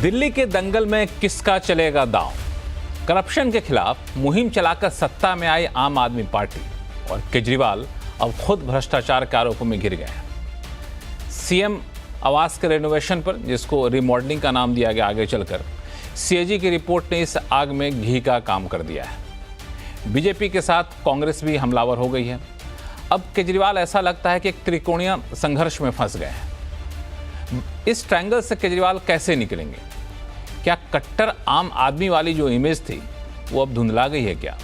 दिल्ली के दंगल में किसका चलेगा दांव? करप्शन के खिलाफ मुहिम चलाकर सत्ता में आई आम आदमी पार्टी और केजरीवाल अब खुद भ्रष्टाचार के आरोपों में घिर गए हैं। सीएम आवास के रेनोवेशन पर, जिसको रिमॉडलिंग का नाम दिया गया, आगे चलकर सीएजी की रिपोर्ट ने इस आग में घी का काम कर दिया है। बीजेपी के साथ कांग्रेस भी हमलावर हो गई है। अब केजरीवाल ऐसा लगता है कि एक त्रिकोणीय संघर्ष में फंस गए हैं। इस ट्रायंगल से केजरीवाल कैसे निकलेंगे? क्या कट्टर आम आदमी वाली जो इमेज थी वो अब धुंधला गई है क्या?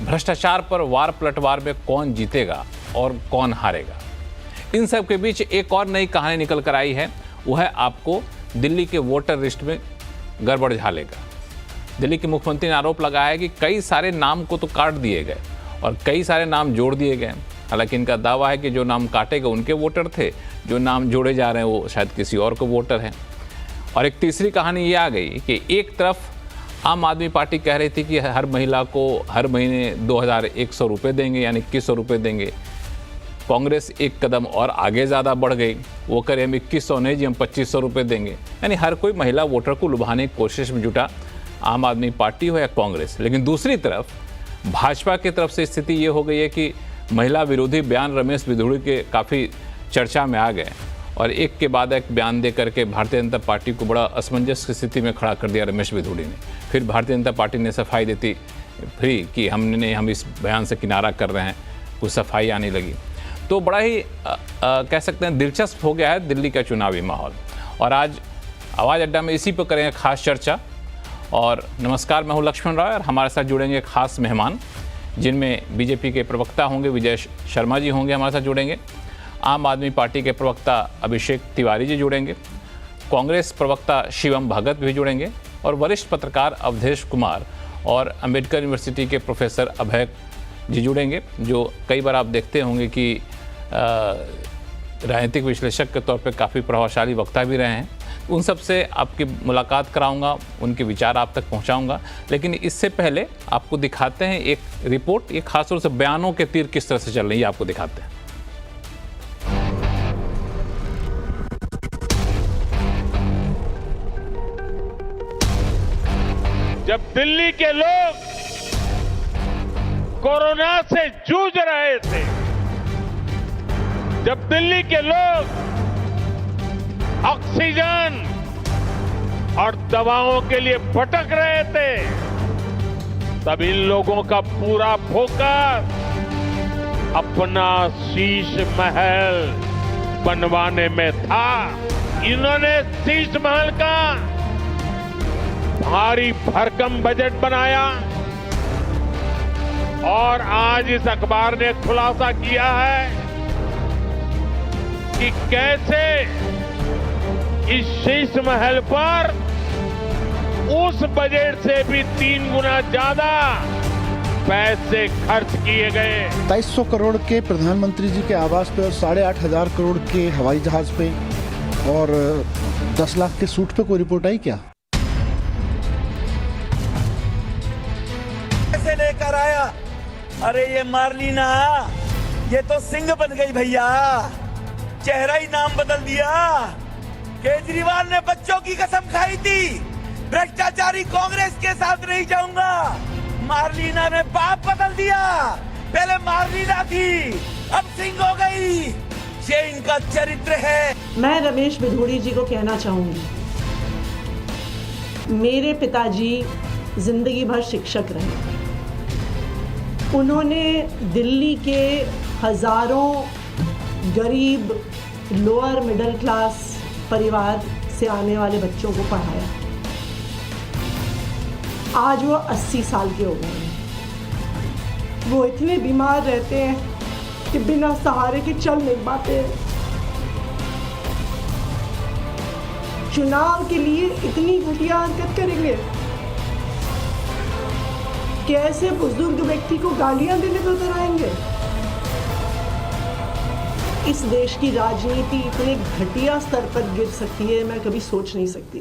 भ्रष्टाचार पर वार पलटवार में कौन जीतेगा और कौन हारेगा? इन सब के बीच एक और नई कहानी निकल कर आई है। वो है आपको दिल्ली के वोटर लिस्ट में गड़बड़ झालेगा। दिल्ली के मुख्यमंत्री ने आरोप लगाया है कि कई सारे नाम को तो काट दिए गए और कई सारे नाम जोड़ दिए गए। हालांकि इनका दावा है कि जो नाम काटे गए उनके वोटर थे, जो नाम जोड़े जा रहे हैं वो शायद किसी और को वोटर हैं। और एक तीसरी कहानी ये आ गई कि एक तरफ आम आदमी पार्टी कह रही थी कि हर महिला को हर महीने 2100 रुपये देंगे, यानी 2100 रुपये देंगे। कांग्रेस एक कदम और आगे ज़्यादा बढ़ गई, वो करे हम 2100 नहीं जी, हम 2500 रुपये देंगे। यानी हर कोई महिला वोटर को लुभाने की कोशिश में जुटा, आम आदमी पार्टी हो या कांग्रेस। लेकिन दूसरी तरफ भाजपा की तरफ से स्थिति ये हो गई है कि महिला विरोधी बयान रमेश बिधूड़ी के काफ़ी चर्चा में आ गए और एक के बाद एक बयान दे करके भारतीय जनता पार्टी को बड़ा असमंजस की स्थिति में खड़ा कर दिया रमेश बिधूड़ी ने। फिर भारतीय जनता पार्टी ने सफाई देती फिरी कि हम इस बयान से किनारा कर रहे हैं, कुछ सफाई आने लगी। तो बड़ा ही कह सकते हैं दिलचस्प हो गया है दिल्ली का चुनावी माहौल। और आज आवाज़ अड्डा में इसी पर करेंगे खास चर्चा। और नमस्कार, मैं हूँ लक्ष्मण राय और हमारे साथ जुड़ेंगे खास मेहमान, जिनमें बीजेपी के प्रवक्ता होंगे, विजय शर्मा जी होंगे हमारे साथ जुड़ेंगे। आम आदमी पार्टी के प्रवक्ता अभिषेक तिवारी जी जुड़ेंगे। कांग्रेस प्रवक्ता शिवम भगत भी जुड़ेंगे और वरिष्ठ पत्रकार अवधेश कुमार और अंबेडकर यूनिवर्सिटी के प्रोफेसर अभय जी जुड़ेंगे, जो कई बार आप देखते होंगे कि राजनीतिक विश्लेषक के तौर पे काफ़ी प्रभावशाली वक्ता भी रहे हैं। उन सब से आपकी मुलाकात कराऊंगा, उनके विचार आप तक पहुंचाऊंगा। लेकिन इससे पहले आपको दिखाते हैं एक रिपोर्ट। ये खासतौर से बयानों के तीर किस तरह से चल रही है, आपको दिखाते हैं। जब दिल्ली के लोग कोरोना से जूझ रहे थे, जब दिल्ली के लोग ऑक्सीजन और दवाओं के लिए भटक रहे थे, तब इन लोगों का पूरा फोकस अपना शीश महल बनवाने में था। इन्होंने शीश महल का भारी भरकम बजट बनाया और आज इस अखबार ने खुलासा किया है कि कैसे इस शीश महल पर उस बजट से भी 3 गुना ज्यादा पैसे खर्च किए गए। 2300 करोड़ के प्रधानमंत्री जी के आवास पे और 8500 करोड़ के हवाई जहाज पे और 10 लाख के सूट पे कोई रिपोर्ट आई क्या? कैसे लेकर आया? अरे ये मार्लिना, ये तो सिंह बन गई भैया, चेहरा ही नाम बदल दिया। केजरीवाल ने बच्चों की कसम खाई थी, भ्रष्टाचारी कांग्रेस के साथ नहीं जाऊंगा। मार्लिना ने बाप बदल दिया, पहले मार्लिना थी अब सिंह हो गई। ये इनका चरित्र है। मैं रमेश बिधूड़ी जी को कहना चाहूंगी, मेरे पिताजी जिंदगी भर शिक्षक रहे। उन्होंने दिल्ली के हजारों गरीब लोअर मिडिल क्लास परिवार से आने वाले बच्चों को पढ़ाया। आज वो 80 साल के हो गए हैं। वो इतने बीमार रहते हैं कि बिना सहारे के चल नहीं पाते। चुनाव के लिए इतनी घटिया हरकत करेंगे? कैसे बुजुर्ग व्यक्ति को गालियां देने पर उतर आएंगे? इस देश की राजनीति इतने घटिया स्तर पर गिर सकती है, मैं कभी सोच नहीं सकती।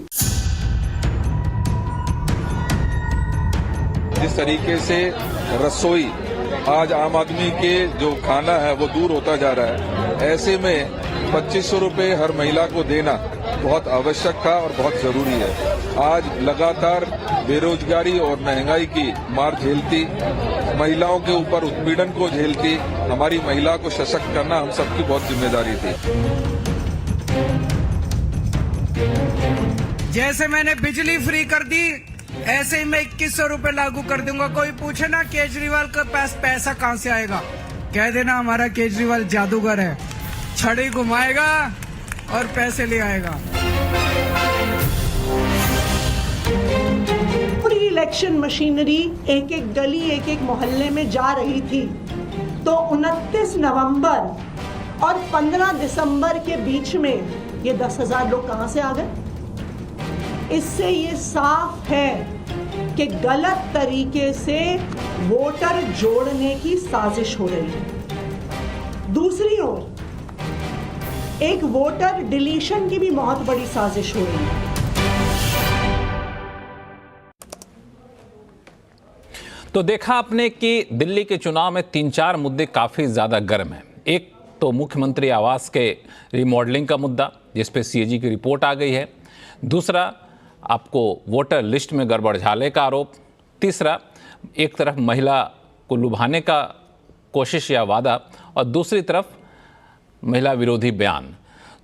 जिस तरीके से रसोई आज आम आदमी के जो खाना है वो दूर होता जा रहा है, ऐसे में 2500 रुपए हर महिला को देना बहुत आवश्यक था और बहुत जरूरी है। आज लगातार बेरोजगारी और महंगाई की मार झेलती, महिलाओं के ऊपर उत्पीड़न को झेलती हमारी महिला को सशक्त करना हम सबकी बहुत जिम्मेदारी थी। जैसे मैंने बिजली फ्री कर दी, ऐसे ही मैं 2100 रुपए लागू कर दूंगा। कोई पूछे ना केजरीवाल के पास पैसा कहां से आएगा, कह देना हमारा केजरीवाल जादूगर है, छड़ी घुमाएगा और पैसे ले आएगा। पूरी इलेक्शन मशीनरी एक एक गली एक एक मोहल्ले में जा रही थी, तो 29 नवंबर और 15 दिसंबर के बीच में ये 10,000 लोग कहां से आ गए? इससे ये साफ है कि गलत तरीके से वोटर जोड़ने की साजिश हो रही है। दूसरी ओर एक वोटर डिलीशन की भी बहुत बड़ी साजिश हो रही है। तो देखा आपने कि दिल्ली के चुनाव में 3-4 मुद्दे काफी ज्यादा गर्म हैं। एक तो मुख्यमंत्री आवास के रिमॉडलिंग का मुद्दा, जिस पे सीएजी की रिपोर्ट आ गई है। दूसरा, आपको वोटर लिस्ट में गड़बड़झाले का आरोप। तीसरा, एक तरफ महिला को लुभाने का कोशिश या वादा, और दूसरी तरफ महिला विरोधी बयान।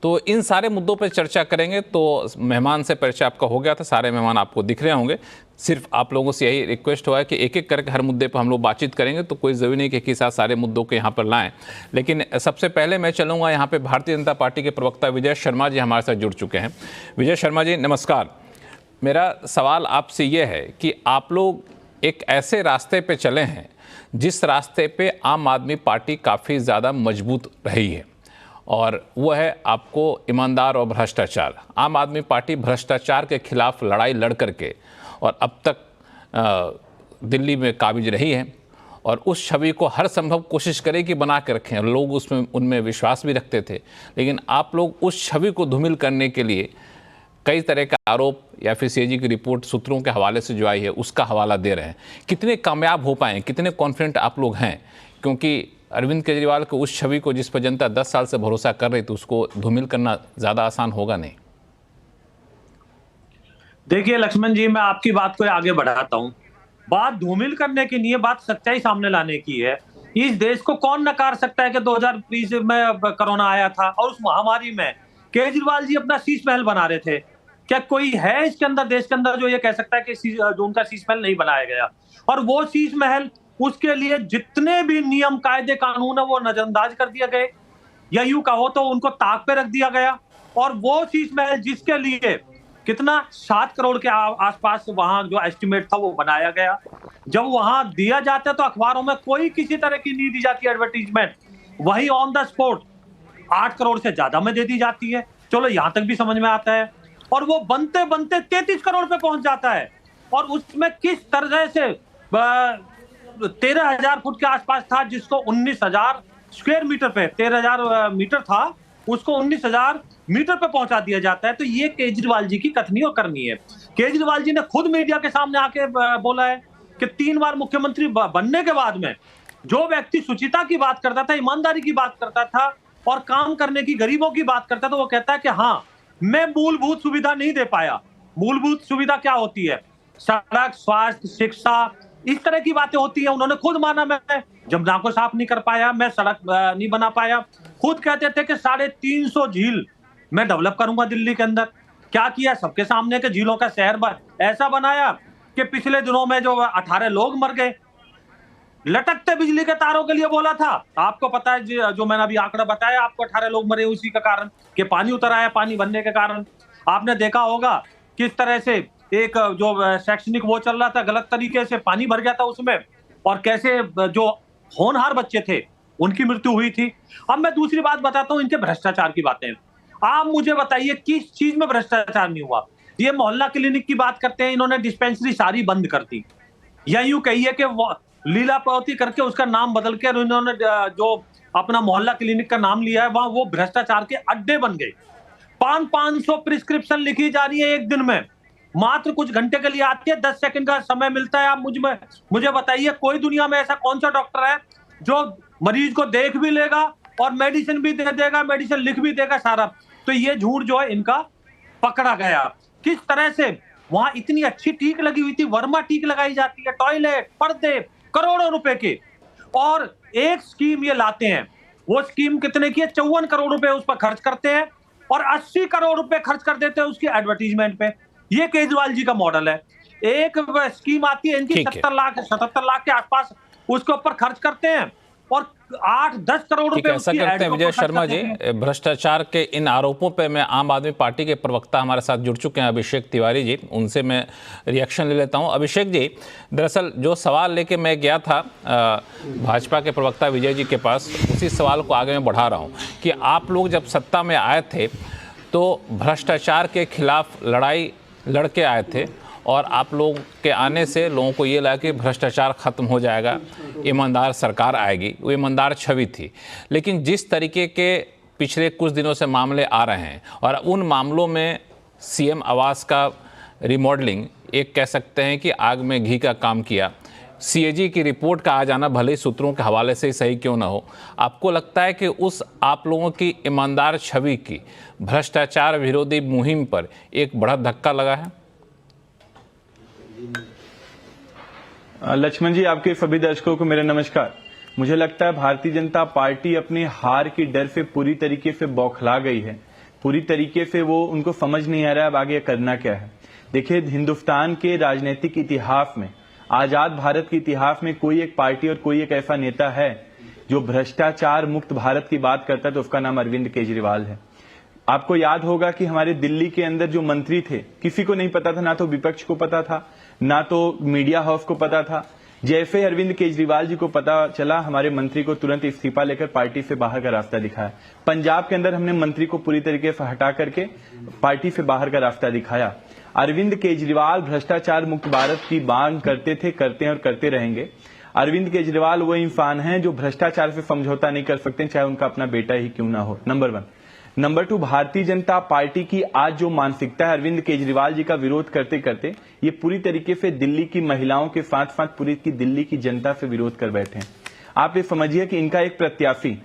तो इन सारे मुद्दों पर चर्चा करेंगे। तो मेहमान से परिचय आपका हो गया था, सारे मेहमान आपको दिख रहे होंगे। सिर्फ आप लोगों से यही रिक्वेस्ट हुआ है कि एक एक करके हर मुद्दे पर हम लोग बातचीत करेंगे, तो कोई ज़रूरी नहीं कि एक ही साथ सारे मुद्दों को यहाँ पर लाएं। लेकिन सबसे पहले मैं चलूँगा यहाँ पे भारतीय जनता पार्टी के प्रवक्ता विजय शर्मा जी हमारे साथ जुड़ चुके हैं। विजय शर्मा जी नमस्कार। मेरा सवाल आपसे ये है कि आप लोग एक ऐसे रास्ते पे चले हैं जिस रास्ते पे आम आदमी पार्टी काफ़ी ज़्यादा मजबूत रही है, और वो है आपको ईमानदार और भ्रष्टाचार। आम आदमी पार्टी भ्रष्टाचार के खिलाफ लड़ाई लड़ करके और अब तक दिल्ली में काबिज रही है, और उस छवि को हर संभव कोशिश करे कि बना के रखें। लोग उसमें उनमें विश्वास भी रखते थे, लेकिन आप लोग उस छवि को धूमिल करने के लिए कई तरह का आरोप या फिर सीएजी की रिपोर्ट सूत्रों के हवाले से जो आई है उसका हवाला दे रहे हैं। कितने कामयाब हो पाए, कितने कॉन्फिडेंट आप लोग हैं? क्योंकि अरविंद केजरीवाल को उस छवि को जिस पर जनता 10 साल से भरोसा कर रही थी, उसको धूमिल करना ज़्यादा आसान होगा नहीं। देखिए लक्ष्मण जी, मैं आपकी बात को आगे बढ़ाता हूं। बात धूमिल करने की नहीं है, बात सच्चाई सामने लाने की है। इस देश को कौन नकार सकता है कि 2020 में कोरोना आया था और उस महामारी में केजरीवाल जी अपना शीश महल बना रहे थे। क्या कोई है इसके अंदर, देश के अंदर, जो ये कह सकता है कि जो उनका शीश महल नहीं बनाया गया? और वो शीश महल, उसके लिए जितने भी नियम कायदे कानून है वो नजरअंदाज कर दिया गए, या यूं कहो तो उनको ताक पे रख दिया गया। और वो शीश महल जिसके लिए कितना 7 करोड़ के आसपास वहां जो एस्टिमेट था वो बनाया गया, जब वहां दिया जाता है तो अखबारों में कोई किसी तरह की नहीं दी जाती एडवर्टीजमेंट, वही ऑन द स्पॉट 8 करोड़ से ज्यादा में दे दी जाती है। चलो यहां तक भी समझ में आता है। और वो बनते बनते 33 करोड़ पे पहुंच जाता है, और उसमें किस तरह से 13,000 फुट के आसपास था, जिसको 19,000 स्क्वायर मीटर पे, 13,000 मीटर था, उसको 19,000 मीटर पे पहुंचा दिया जाता है। तो ये केजरीवाल जी की कथनी और करनी है। केजरीवाल जी ने खुद मीडिया के सामने आके बोला है कि 3 बार मुख्यमंत्री बनने के बाद में जो व्यक्ति शुचिता की बात करता था, ईमानदारी की बात करता था और काम करने की, गरीबों की बात करता था, वो कहता है कि हाँ, मैं मूलभूत सुविधा नहीं दे पाया। मूलभूत सुविधा क्या होती है? सड़क, स्वास्थ्य, शिक्षा, इस तरह की बातें होती है। उन्होंने खुद माना, मैं जमुना को साफ नहीं कर पाया, मैं सड़क नहीं बना पाया। खुद कहते थे कि 350 झील मैं डेवलप करूंगा दिल्ली के अंदर। क्या किया? सबके सामने के झीलों का शहर ऐसा बनाया कि पिछले दिनों में जो 18 लोग मर गए। लटकते बिजली के तारों के लिए बोला था। आपको पता है जो मैंने अभी आंकड़ा बताया आपको, 18 लोग मरे उसी का कारण कि पानी उतर आया, पानी बनने के कारण। आपने देखा होगा किस तरह से एक जो शैक्षणिक वो चल रहा था, गलत तरीके से पानी भर गया था उसमें, और कैसे जो होनहार बच्चे थे उनकी मृत्यु हुई थी। अब मैं दूसरी बात बताता हूँ, इनके भ्रष्टाचार की बातें। आप मुझे बताइए किस चीज में भ्रष्टाचार नहीं हुआ? ये मोहल्ला क्लिनिक की बात करते हैं, इन्होंने डिस्पेंसरी सारी बंद कर दी, या यूं कहिए कि लीला पावती करके उसका नाम बदल के इन्होंने जो अपना मोहल्ला क्लिनिक का नाम लिया है, वहां वो भ्रष्टाचार के अड्डे बन गए। 500 प्रिस्क्रिप्शन लिखी जा रही है एक दिन में, मात्र कुछ घंटे के लिए आती है, 10 सेकंड का समय मिलता है। आप मुझे बताइए, कोई दुनिया में ऐसा कौन सा डॉक्टर है जो मरीज को देख भी लेगा और मेडिसिन भी दे देगा, मेडिसिन लिख भी देगा सारा? तो ये झूठ जो है इनका पकड़ा गया। किस तरह से वहां इतनी अच्छी टीक लगी हुई थी, वर्मा टीक लगाई जाती है, टॉयलेट, पर्दे, करोड़ों रुपए के, और एक स्कीम ये लाते हैं। वो स्कीम कितने की है? 54 करोड़ रुपए उस पर खर्च करते हैं और 80 करोड़ रुपए खर्च कर देते हैं उसकी एडवर्टीजमेंट पे। ये केजरीवाल जी का मॉडल है। एक स्कीम आती है इनकी 77 लाख के आसपास, उसके ऊपर खर्च करते हैं और 8-10 करोड़ रुपए। ऐसा करते हैं विजय शर्मा जी, भ्रष्टाचार के इन आरोपों पे मैं आम आदमी पार्टी के प्रवक्ता हमारे साथ जुड़ चुके हैं अभिषेक तिवारी जी, उनसे मैं रिएक्शन ले लेता हूं। अभिषेक जी, दरअसल जो सवाल लेके मैं गया था भाजपा के प्रवक्ता विजय जी के पास, उसी सवाल को आगे मैं बढ़ा रहा हूं कि आप लोग जब सत्ता में आए थे तो भ्रष्टाचार के खिलाफ लड़ाई लड़के आए थे और आप लोग के आने से लोगों को ये लगा कि भ्रष्टाचार खत्म हो जाएगा, ईमानदार सरकार आएगी, वो ईमानदार छवि थी। लेकिन जिस तरीके के पिछले कुछ दिनों से मामले आ रहे हैं और उन मामलों में सीएम आवास का रिमॉडलिंग एक कह सकते हैं कि आग में घी का काम किया। सीएजी की रिपोर्ट का आ जाना भले ही सूत्रों के हवाले से ही सही क्यों ना हो, आपको लगता है कि उस आप लोगों की ईमानदार छवि की भ्रष्टाचार विरोधी मुहिम पर एक बड़ा धक्का लगा है? लक्ष्मण जी, आपके सभी दर्शकों को मेरा नमस्कार। मुझे लगता है भारतीय जनता पार्टी अपनी हार की डर से पूरी तरीके से बौखला गई है। पूरी तरीके से वो उनको समझ नहीं आ रहा है अब आगे करना क्या है। देखिए, हिंदुस्तान के राजनीतिक इतिहास में, आजाद भारत के इतिहास में कोई एक पार्टी और कोई एक ऐसा नेता है जो भ्रष्टाचार मुक्त भारत की बात करता है तो उसका नाम अरविंद केजरीवाल है। आपको याद होगा कि हमारे दिल्ली के अंदर जो मंत्री थे, किसी को नहीं पता था, ना तो विपक्ष को पता था, ना तो मीडिया हाउस को पता था। जैसे अरविंद केजरीवाल जी को पता चला, हमारे मंत्री को तुरंत इस्तीफा लेकर पार्टी से बाहर का रास्ता दिखाया। पंजाब के अंदर हमने मंत्री को पूरी तरीके से हटा करके पार्टी से बाहर का रास्ता दिखाया। अरविंद केजरीवाल भ्रष्टाचार मुक्त भारत की मांग करते थे, करते हैं और करते रहेंगे। अरविंद केजरीवाल वो इंसान हैं जो भ्रष्टाचार से समझौता नहीं कर सकते, चाहे उनका अपना बेटा ही क्यों ना हो, number 1। Number 2, Bharatiya Janata party की आज जो मानसिकता है, अरविंद केजरीवाल जी का विरोध करते करते ये पूरी तरीके से दिल्ली की महिलाओं के साथ साथ पूरी की दिल्ली की जनता से विरोध कर बैठे हैं। आप ये समझिए कि इनका एक प्रत्याशी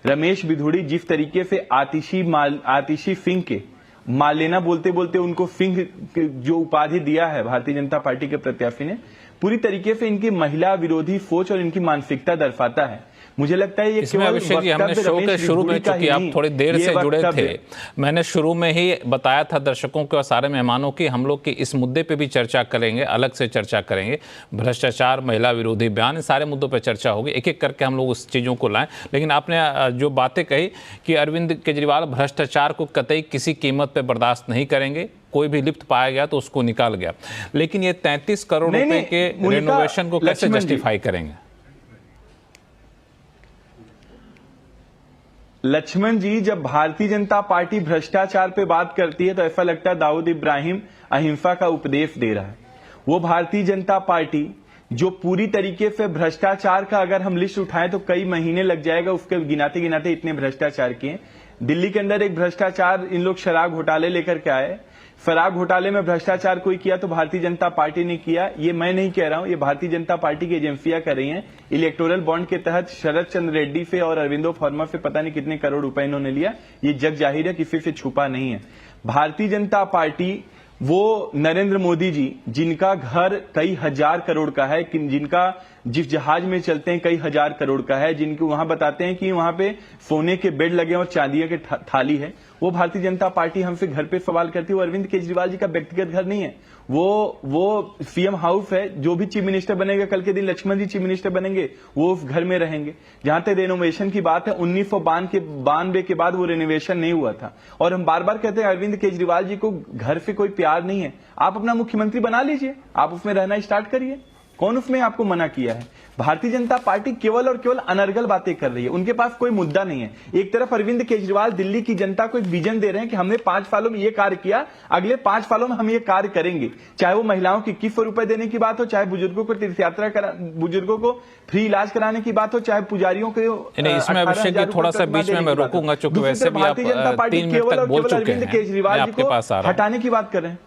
रमेश बिधूड़ी जिस तरीके से आतिशी सिंह के माल लेना बोलते बोलते उनको सिंह जो उपाधि दिया है भारतीय जनता पार्टी के प्रत्याशी ने, पूरी तरीके से इनकी महिला विरोधी सोच और इनकी मानसिकता दर्शाता है। मुझे लगता है ये इसमें अभिषेक जी, हमने शो के शुरू में, चूंकि आप थोड़ी देर से जुड़े थे, मैंने शुरू में ही बताया था दर्शकों के और सारे मेहमानों की हम लोग की इस मुद्दे पे भी चर्चा करेंगे, अलग से चर्चा करेंगे। भ्रष्टाचार, महिला विरोधी बयान, इन सारे मुद्दों पे चर्चा होगी, एक एक करके हम लोग उस चीज़ों को लाएं। लेकिन आपने जो बातें कही कि अरविंद केजरीवाल भ्रष्टाचार को कतई किसी कीमत पर बर्दाश्त नहीं करेंगे, कोई भी लिप्त पाया गया तो उसको निकाल गया। लेकिन ये 33 करोड़ रुपए के रेनोवेशन को कैसे जस्टिफाई करेंगे? लक्ष्मण जी, जब भारतीय जनता पार्टी भ्रष्टाचार पे बात करती है तो ऐसा लगता है दाऊद इब्राहिम अहिंसा का उपदेश दे रहा है। वो भारतीय जनता पार्टी जो पूरी तरीके से भ्रष्टाचार का अगर हम लिस्ट उठाएं तो कई महीने लग जाएगा उसके गिनाते गिनाते, इतने भ्रष्टाचार किए। दिल्ली के अंदर एक भ्रष्टाचार इन लोग शराब घोटाले लेकर के आए। शराब घोटाले में भ्रष्टाचार कोई किया तो भारतीय जनता पार्टी ने किया। ये मैं नहीं कह रहा हूं, ये भारतीय जनता पार्टी की एजेंसियां कर रही हैं। इलेक्टोरल बॉन्ड के तहत शरद चंद्र रेड्डी से और अरविंदो फार्मा से पता नहीं कितने करोड़ रुपए इन्होंने लिया। ये जग जाहिर है, किसी से छुपा नहीं है। भारतीय जनता पार्टी वो नरेंद्र मोदी जी जिनका घर कई हजार करोड़ का है, जिनका जिस जहाज में चलते हैं कई हजार करोड़ का है, जिनको वहां बताते हैं कि वहां पे सोने के बेड लगे और चांदिया के थाली है, वो भारतीय जनता पार्टी हमसे घर पे सवाल करती है। वो अरविंद केजरीवाल जी का व्यक्तिगत घर नहीं है, वो सीएम हाउस है। जो भी चीफ मिनिस्टर बनेगा, कल के दिन लक्ष्मण जी चीफ मिनिस्टर बनेंगे, वो उस घर में रहेंगे। जहां तक रेनोवेशन की बात है, 1992 के बाद वो रेनोवेशन नहीं हुआ था। और हम बार बार कहते हैं अरविंद केजरीवाल जी को घर से कोई प्यार नहीं है। आप अपना मुख्यमंत्री बना लीजिए, आप उसमें रहना स्टार्ट करिए, कौन उसमें आपको मना किया है? भारतीय जनता पार्टी केवल और केवल अनर्गल बातें कर रही है, उनके पास कोई मुद्दा नहीं है। एक तरफ अरविंद केजरीवाल दिल्ली की जनता को एक विजन दे रहे हैं कि हमने 5 सालों में ये कार्य किया, अगले 5 सालों में हम ये कार्य करेंगे। चाहे वो महिलाओं की 2100 रुपए देने की बात हो, चाहे बुजुर्गों को तीर्थयात्रा बुजुर्गों को फ्री इलाज कराने की बात हो, चाहे पुजारियों के इसमें अभिषेक जी थोड़ा सा बीच में मैं रोकूंगा, चूंकि वैसे भी आप 3 मिनट तक बोल चुके हैं, केजरीवाल जी को हटाने की बात कर रहे हैं।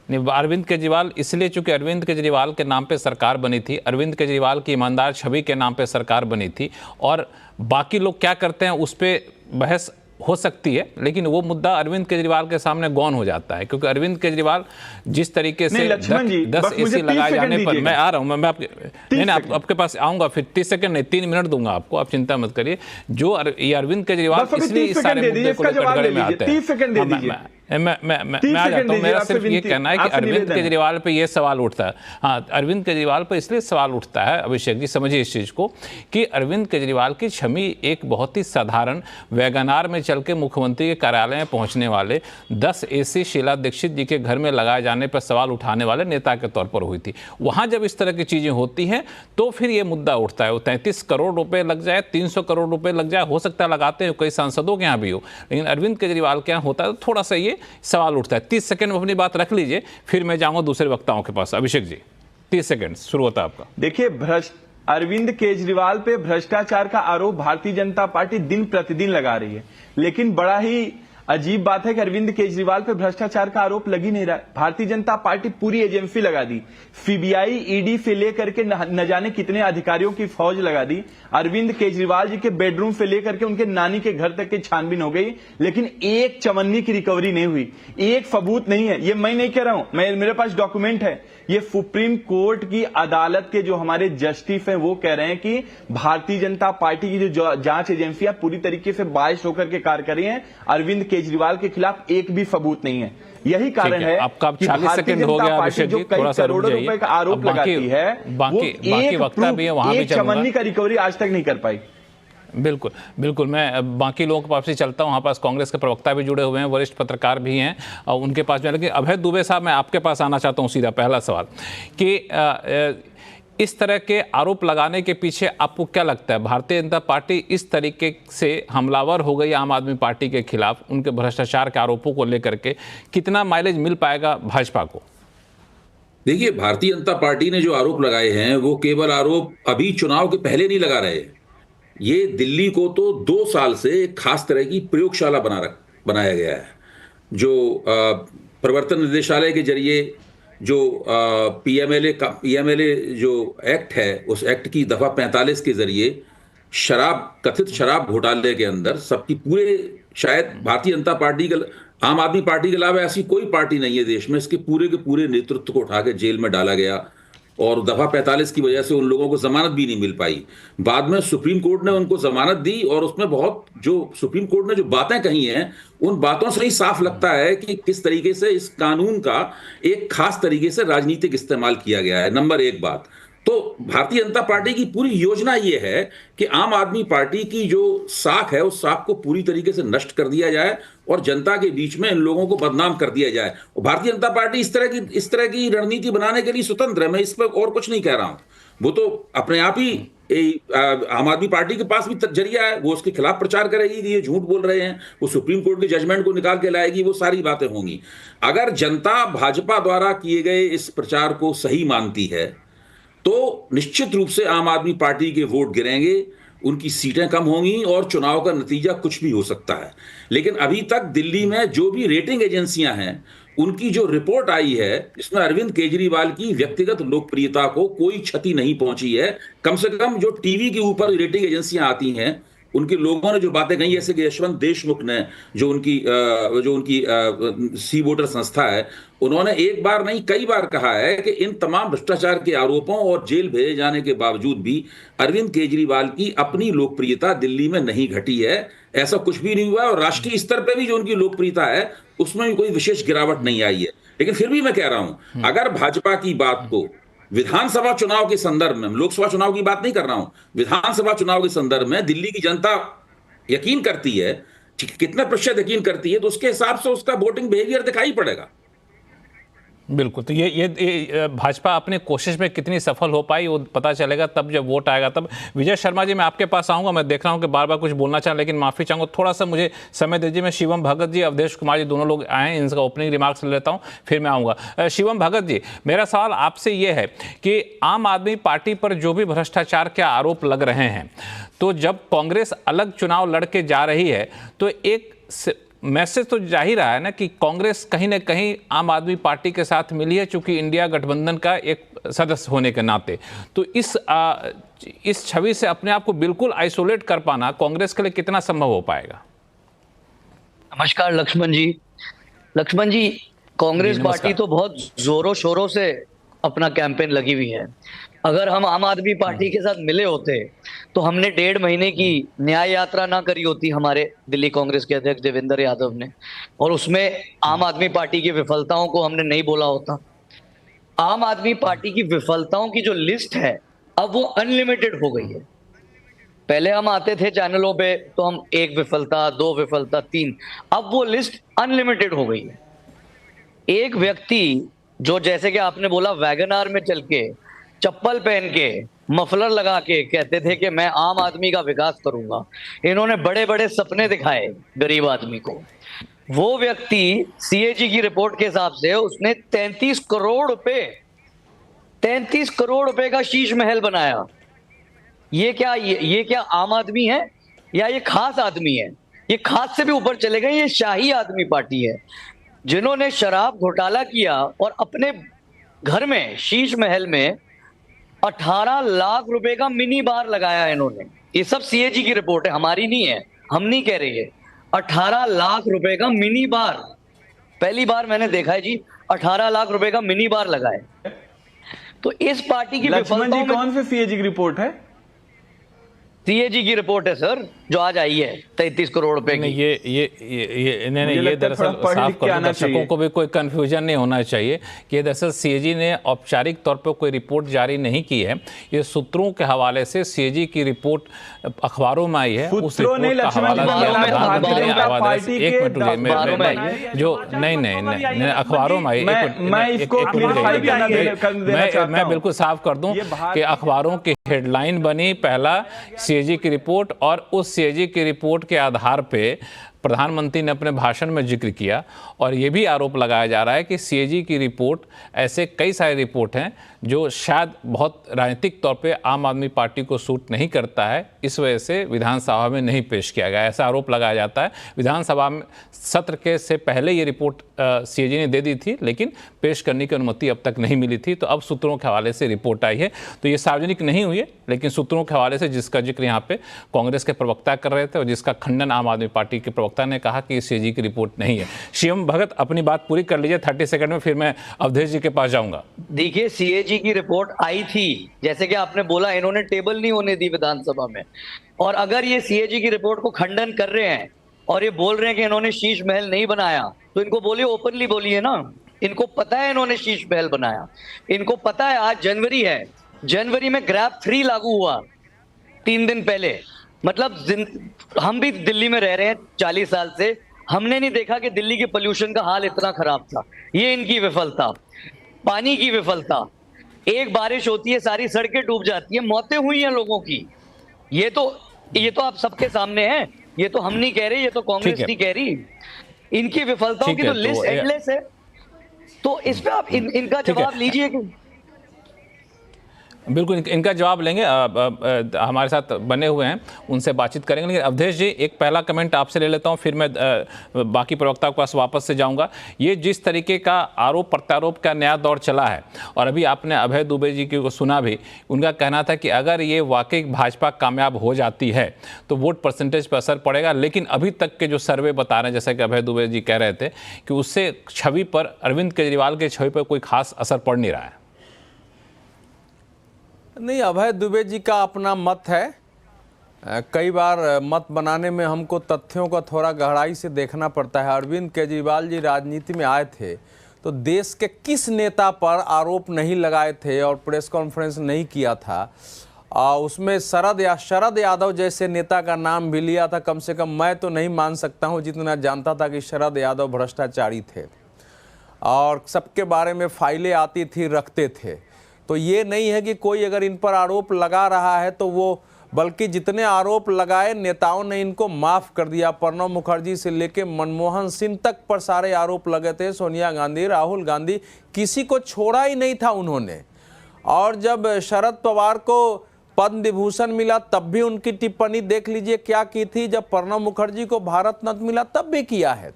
अरविंद केजरीवाल इसलिए, चूंकि अरविंद केजरीवाल के नाम पे सरकार बनी थी, अरविंद केजरीवाल की ईमानदार छवि के नाम पे सरकार बनी थी, और बाकी लोग क्या करते हैं उस पर बहस हो सकती है, लेकिन वो मुद्दा अरविंद केजरीवाल के सामने गौन हो जाता है, क्योंकि अरविंद केजरीवाल जिस तरीके से 10 एसी लगाए जाने पर, मैं आ रहा हूं, मैं आपके पास आऊंगा, फिर 30 सेकंड नहीं 3 मिनट दूंगा आपको, आप चिंता मत करिए। जो ये अरविंद केजरीवाल इसलिए इस सारे मुद्दे को लेकर कटघरे में आते हैं, मैं आ जाता हूं। मेरा सिर्फ ये कहना है कि अरविंद केजरीवाल पे ये सवाल उठता है, हाँ, अरविंद केजरीवाल पे इसलिए सवाल उठता है, अभिषेक जी समझिए इस चीज को, कि अरविंद केजरीवाल की छवि एक बहुत ही साधारण वैगनार में चल के मुख्यमंत्री के कार्यालय में पहुंचने वाले 10 एसी शीला दीक्षित जी के घर में लगाए जाने पर सवाल उठाने वाले नेता के तौर पर हुई थी। वहां जब इस तरह की चीजें होती हैं तो फिर ये मुद्दा उठता है। वो 33 करोड़ रुपए लग जाए, 300 करोड़ रुपए लग जाए, हो सकता है लगाते हैं, कई सांसदों के यहाँ भी हो, लेकिन अरविंद केजरीवाल के यहाँ होता है तो थोड़ा सा ये सवाल उठता है। 30 सेकंड में अपनी बात रख लीजिए, फिर मैं जाऊंगा दूसरे वक्ताओं के पास। अभिषेक जी 30 सेकंड शुरू होता है आपका। देखिए, अरविंद केजरीवाल पे भ्रष्टाचार का आरोप भारतीय जनता पार्टी दिन प्रतिदिन लगा रही है, लेकिन बड़ा ही अजीब बात है कि अरविंद केजरीवाल पे भ्रष्टाचार का आरोप लग ही नहीं रहा है। भारतीय जनता पार्टी पूरी एजेंसी लगा दी, सीबीआई ईडी से लेकर के न जाने कितने अधिकारियों की फौज लगा दी। अरविंद केजरीवाल जी के बेडरूम से लेकर के उनके नानी के घर तक की छानबीन हो गई, लेकिन एक चवन्नी की रिकवरी नहीं हुई, एक सबूत नहीं है। ये मैं नहीं कह रहा हूं, मेरे पास डॉक्यूमेंट है, ये सुप्रीम कोर्ट की अदालत के जो हमारे जस्टिस हैं वो कह रहे हैं कि भारतीय जनता पार्टी की जो जांच एजेंसियां पूरी तरीके से बायस होकर के कार्य कर रही हैं। अरविंद केजरीवाल के खिलाफ एक भी सबूत नहीं है। यही कारण है आपका 40 सेकंड हो गया अभिषेक जी, थोड़ा सा करोड़ों रुपए का आरोप लगाती है, बाकी वक्ता भी है वहां भी चलूंगा। चवन्नी का रिकवरी आज तक नहीं कर पाई। बिल्कुल बिल्कुल, मैं बाकी लोगों के पास ही चलता हूं। वहाँ पास कांग्रेस के प्रवक्ता भी जुड़े हुए हैं, वरिष्ठ पत्रकार भी हैं और उनके पास में, लेकिन अभय दुबे साहब मैं आपके पास आना चाहता हूं। सीधा पहला सवाल कि इस तरह के आरोप लगाने के पीछे आपको क्या लगता है, भारतीय जनता पार्टी इस तरीके से हमलावर हो गई आम आदमी पार्टी के खिलाफ, उनके भ्रष्टाचार के आरोपों को लेकर के कितना माइलेज मिल पाएगा भाजपा को? देखिए, भारतीय जनता पार्टी ने जो आरोप लगाए हैं वो केवल आरोप अभी चुनाव के पहले नहीं लगा रहे। ये दिल्ली को तो 2 साल से एक खास तरह की प्रयोगशाला बनाया गया है, जो प्रवर्तन निदेशालय के जरिए जो पीएमएलए जो एक्ट है, उस एक्ट की दफा 45 के जरिए कथित शराब घोटाले के अंदर सबकी पूरे, शायद भारतीय जनता पार्टी के, आम आदमी पार्टी के अलावा ऐसी कोई पार्टी नहीं है देश में, इसके पूरे के पूरे नेतृत्व को उठा के जेल में डाला गया और दफा 45 की वजह से उन लोगों को जमानत भी नहीं मिल पाई। बाद में सुप्रीम कोर्ट ने उनको जमानत दी और उसमें बहुत, जो सुप्रीम कोर्ट ने जो बातें कही हैं उन बातों से ही साफ लगता है कि किस तरीके से इस कानून का एक खास तरीके से राजनीतिक इस्तेमाल किया गया है। नंबर 1 बात तो भारतीय जनता पार्टी की पूरी योजना ये है कि आम आदमी पार्टी की जो साख है उस साख को पूरी तरीके से नष्ट कर दिया जाए और जनता के बीच में इन लोगों को बदनाम कर दिया जाए। और भारतीय जनता पार्टी इस तरह की रणनीति बनाने के लिए स्वतंत्र है, मैं इस पर और कुछ नहीं कह रहा हूं। वो तो अपने आप ही आम आदमी पार्टी के पास भी जरिया है, वो उसके खिलाफ प्रचार करेगी कि ये झूठ बोल रहे हैं, वो सुप्रीम कोर्ट के जजमेंट को निकाल के लाएगी, वो सारी बातें होंगी। अगर जनता भाजपा द्वारा किए गए इस प्रचार को सही मानती है तो निश्चित रूप से आम आदमी पार्टी के वोट गिरेंगे, उनकी सीटें कम होंगी और चुनाव का नतीजा कुछ भी हो सकता है। लेकिन अभी तक दिल्ली में जो भी रेटिंग एजेंसियां हैं उनकी जो रिपोर्ट आई है इसमें अरविंद केजरीवाल की व्यक्तिगत लोकप्रियता को कोई क्षति नहीं पहुंची है। कम से कम जो टीवी के ऊपर रेटिंग एजेंसियां आती हैं उनके लोगों ने जो बातें कही, जैसे कि यशवंत देशमुख ने जो उनकी सी वोटर संस्था है, उन्होंने एक बार नहीं कई बार कहा है कि इन तमाम भ्रष्टाचार के आरोपों और जेल भेजे जाने के बावजूद भी अरविंद केजरीवाल की अपनी लोकप्रियता दिल्ली में नहीं घटी है, ऐसा कुछ भी नहीं हुआ। और राष्ट्रीय स्तर पर भी जो उनकी लोकप्रियता है उसमें भी कोई विशेष गिरावट नहीं आई है। लेकिन फिर भी मैं कह रहा हूं, अगर भाजपा की बात को विधानसभा चुनाव के संदर्भ में, लोकसभा चुनाव की बात नहीं कर रहा हूं, विधानसभा चुनाव के संदर्भ में दिल्ली की जनता यकीन करती है, कितना प्रतिशत यकीन करती है, तो उसके हिसाब से उसका वोटिंग बिहेवियर दिखाई पड़ेगा। बिल्कुल, तो ये भाजपा अपनी कोशिश में कितनी सफल हो पाई वो पता चलेगा तब जब वोट आएगा तब। विजय शर्मा जी, मैं आपके पास आऊंगा, मैं देख रहा हूं कि बार बार कुछ बोलना चाहें लेकिन माफी चाहूंगा, थोड़ा सा मुझे समय दीजिए। मैं शिवम भगत जी, अवधेश कुमार जी दोनों लोग आए हैं, इनका ओपनिंग रिमार्क्स ले लेता हूं फिर मैं आऊंगा। शिवम भगत जी, मेरा सवाल आपसे ये है कि आम आदमी पार्टी पर जो भी भ्रष्टाचार के आरोप लग रहे हैं, तो जब कांग्रेस अलग चुनाव लड़ के जा रही है तो एक मैसेज तो जा ही रहा है ना कि कांग्रेस कहीं ना कहीं आम आदमी पार्टी के साथ मिली है, चूंकि इंडिया गठबंधन का एक सदस्य होने के नाते। तो इस छवि से अपने आप को बिल्कुल आइसोलेट कर पाना कांग्रेस के लिए कितना संभव हो पाएगा? नमस्कार लक्ष्मण जी। लक्ष्मण जी, कांग्रेस जी, पार्टी तो बहुत जोरों शोरों से अपना कैंपेन लगी हुई है। अगर हम आम आदमी पार्टी के साथ मिले होते तो हमने 1.5 महीने की न्याय यात्रा ना करी होती हमारे दिल्ली कांग्रेस के अध्यक्ष देवेंद्र यादव ने, और उसमें आम आदमी पार्टी की विफलताओं को हमने नहीं बोला होता। आम आदमी पार्टी की विफलताओं की जो लिस्ट है अब वो अनलिमिटेड हो गई है। पहले हम आते थे चैनलों पे तो हम 1 विफलता, 2 विफलता, 3, अब वो लिस्ट अनलिमिटेड हो गई है। एक व्यक्ति जो, जैसे कि आपने बोला, वैगनार में चल के, चप्पल पहन के, मफलर लगा के कहते थे कि मैं आम आदमी का विकास करूंगा, इन्होंने बड़े बड़े सपने दिखाए गरीब आदमी को। वो व्यक्ति सीएजी की रिपोर्ट के हिसाब से उसने 33 करोड़ रुपए का शीश महल बनाया। ये क्या आम आदमी है या ये खास आदमी है? ये खास से भी ऊपर चले गए। ये शाही आदमी पार्टी है जिन्होंने शराब घोटाला किया और अपने घर में, शीश महल में 18 लाख रुपए का मिनी बार लगाया इन्होंने। ये सब सीएजी की रिपोर्ट है, हमारी नहीं है, हम नहीं कह रहे हैं। 18 लाख रुपए का मिनी बार, पहली बार मैंने देखा है जी 18 लाख रुपए का मिनी बार लगाए। तो इस पार्टी की लक्ष्मण जी, कौन सी सीएजी की रिपोर्ट है? सीएजी की रिपोर्ट है सर, जो आज आई है 33 करोड़ रुपए की। ये दरअसल साफ कर दूं, दर्शकों को भी कोई कंफ्यूजन नहीं होना चाहिए कि दरअसल सीएजी ने औपचारिक तौर पर कोई रिपोर्ट जारी नहीं की है। ये सूत्रों के हवाले से सीएजी की रिपोर्ट अखबारों में आई है। उस रिपोर्ट का हवाला नहीं, अखबारों में आई। मैं बिल्कुल साफ कर दूं कि अखबारों की हेडलाइन बनी पहला सीएजी की रिपोर्ट, और उस सीएजी की रिपोर्ट के आधार पे प्रधानमंत्री ने अपने भाषण में जिक्र किया। और ये भी आरोप लगाया जा रहा है कि सीएजी की रिपोर्ट, ऐसे कई सारे रिपोर्ट हैं जो शायद बहुत राजनीतिक तौर पे आम आदमी पार्टी को सूट नहीं करता है, इस वजह से विधानसभा में नहीं पेश किया गया, ऐसा आरोप लगाया जाता है। विधानसभा में सत्र के से पहले ये रिपोर्ट सीएजी ने दे दी थी, लेकिन पेश करने की अनुमति अब तक नहीं मिली थी। तो अब सूत्रों के हवाले से रिपोर्ट आई है, तो ये सार्वजनिक नहीं हुई है, लेकिन सूत्रों के हवाले से, जिसका जिक्र यहाँ पे कांग्रेस के प्रवक्ता कर रहे थे और जिसका खंडन आम आदमी पार्टी के प्रवक्ता ने कहा कि सीएजी की रिपोर्ट नहीं है। शिवम भगत, अपनी बात पूरी कर लीजिए 30 सेकंड में, फिर मैं अवधेश जी के पास जाऊंगा। देखिए, सीएजी की रिपोर्ट आई थी, जैसे कि आपने बोला, इन्होंने टेबल नहीं होने दी विधानसभा में। और अगर ये सीएजी की रिपोर्ट को खंडन कर रहे हैं और ये बोल रहे हैं कि इन्होंने शीश महल नहीं बनाया, तो इनको बोलिए, ओपनली बोलिए ना। इनको पता है इन्होंने शीश महल बनाया, इनको पता है। आज जनवरी है, जनवरी में ग्रैब 3 लागू हुआ 3 दिन पहले। मतलब हम भी दिल्ली में रह रहे हैं 40 साल से, हमने नहीं देखा कि दिल्ली के पोल्यूशन का हाल इतना खराब था। ये इनकी विफलता, पानी की विफलता। एक बारिश होती है, सारी सड़कें डूब जाती है, मौतें हुई हैं लोगों की। ये तो आप सबके सामने है, ये तो हम नहीं कह रहे, ये तो कांग्रेस नहीं कह रही। इनकी विफलताओं की तो लिस्ट एंडलेस है। तो इस पे आप इनका जवाब लीजिए कि बिल्कुल इनका जवाब लेंगे। हमारे साथ बने हुए हैं, उनसे बातचीत करेंगे। लेकिन अवधेश जी, एक पहला कमेंट आपसे ले लेता हूं, फिर मैं बाकी प्रवक्ता के पास वापस से जाऊंगा। ये जिस तरीके का आरोप प्रत्यारोप का नया दौर चला है, और अभी आपने अभय दुबे जी को सुना भी, उनका कहना था कि अगर ये वाकई भाजपा कामयाब हो जाती है तो वोट परसेंटेज पर असर पड़ेगा। लेकिन अभी तक के जो सर्वे बता रहे हैं, जैसा कि अभय दुबे जी कह रहे थे, कि उससे छवि पर, अरविंद केजरीवाल के छवि पर कोई खास असर पड़ नहीं रहा है। नहीं, अभय दुबे जी का अपना मत है। कई बार मत बनाने में हमको तथ्यों को थोड़ा गहराई से देखना पड़ता है। अरविंद केजरीवाल जी राजनीति में आए थे तो देश के किस नेता पर आरोप नहीं लगाए थे और प्रेस कॉन्फ्रेंस नहीं किया था, उसमें शरद यादव जैसे नेता का नाम भी लिया था। कम से कम मैं तो नहीं मान सकता हूं, जितना जानता था कि शरद यादव भ्रष्टाचारी थे और सबके बारे में फाइलें आती थी, रखते थे। तो ये नहीं है कि कोई अगर इन पर आरोप लगा रहा है तो वो, बल्कि जितने आरोप लगाए नेताओं ने इनको माफ़ कर दिया। प्रणब मुखर्जी से लेके मनमोहन सिंह तक पर सारे आरोप लगे थे, सोनिया गांधी, राहुल गांधी, किसी को छोड़ा ही नहीं था उन्होंने। और जब शरद पवार को पद्म विभूषण मिला तब भी उनकी टिप्पणी देख लीजिए क्या की थी, जब प्रणब मुखर्जी को भारत रत्न मिला तब भी किया है।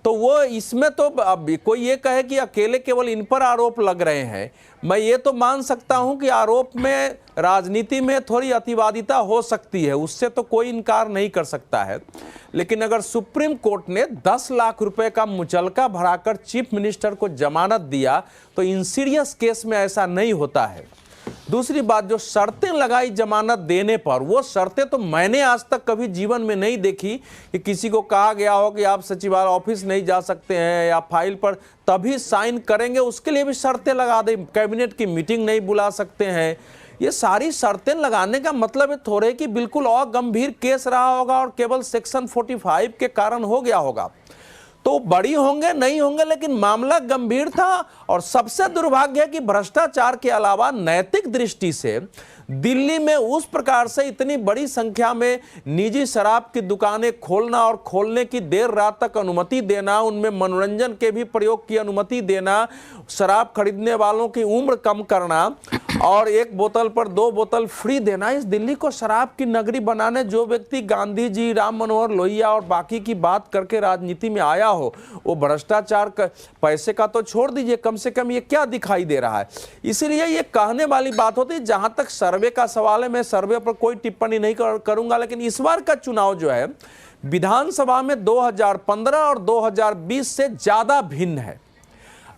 तो वो इसमें तो अब कोई ये कहे कि अकेले केवल इन पर आरोप लग रहे हैं, मैं ये तो मान सकता हूं कि आरोप में राजनीति में थोड़ी अतिवादिता हो सकती है, उससे तो कोई इनकार नहीं कर सकता है। लेकिन अगर सुप्रीम कोर्ट ने 10 लाख रुपए का मुचलका भराकर चीफ मिनिस्टर को जमानत दिया तो इन सीरियस केस में ऐसा नहीं होता है। दूसरी बात, जो शर्तें लगाई जमानत देने पर, वो शर्तें तो मैंने आज तक कभी जीवन में नहीं देखी कि किसी को कहा गया हो कि आप सचिवालय ऑफिस नहीं जा सकते हैं या फाइल पर तभी साइन करेंगे, उसके लिए भी शर्तें लगा दे, कैबिनेट की मीटिंग नहीं बुला सकते हैं। ये सारी शर्तें लगाने का मतलब है थोड़े कि बिल्कुल और गंभीर केस रहा होगा और केवल सेक्शन 45 के कारण हो गया होगा, तो बड़ी होंगे नहीं होंगे, लेकिन मामला गंभीर था। और सबसे दुर्भाग्य है कि भ्रष्टाचार के अलावा नैतिक दृष्टि से दिल्ली में उस प्रकार से इतनी बड़ी संख्या में निजी शराब की दुकानें खोलना और खोलने की देर रात तक अनुमति देना, उनमें मनोरंजन के भी प्रयोग की अनुमति देना, शराब खरीदने वालों की उम्र कम करना और 1 बोतल पर 2 बोतल फ्री देना, इस दिल्ली को शराब की नगरी बनाने जो व्यक्ति गांधी जी, राम मनोहर लोहिया और बाकी की बात करके राजनीति में आया हो, वो भ्रष्टाचार का पैसे का तो छोड़ दीजिए, कम से कम ये क्या दिखाई दे रहा है। इसीलिए ये कहने वाली बात होती है। जहां तक सर्वे का सवाल है, मैं सर्वे पर कोई टिप्पणी नहीं करूंगा, लेकिन इस बार का चुनाव जो है विधानसभा में 2015 और 2020 से ज्यादा भिन्न है।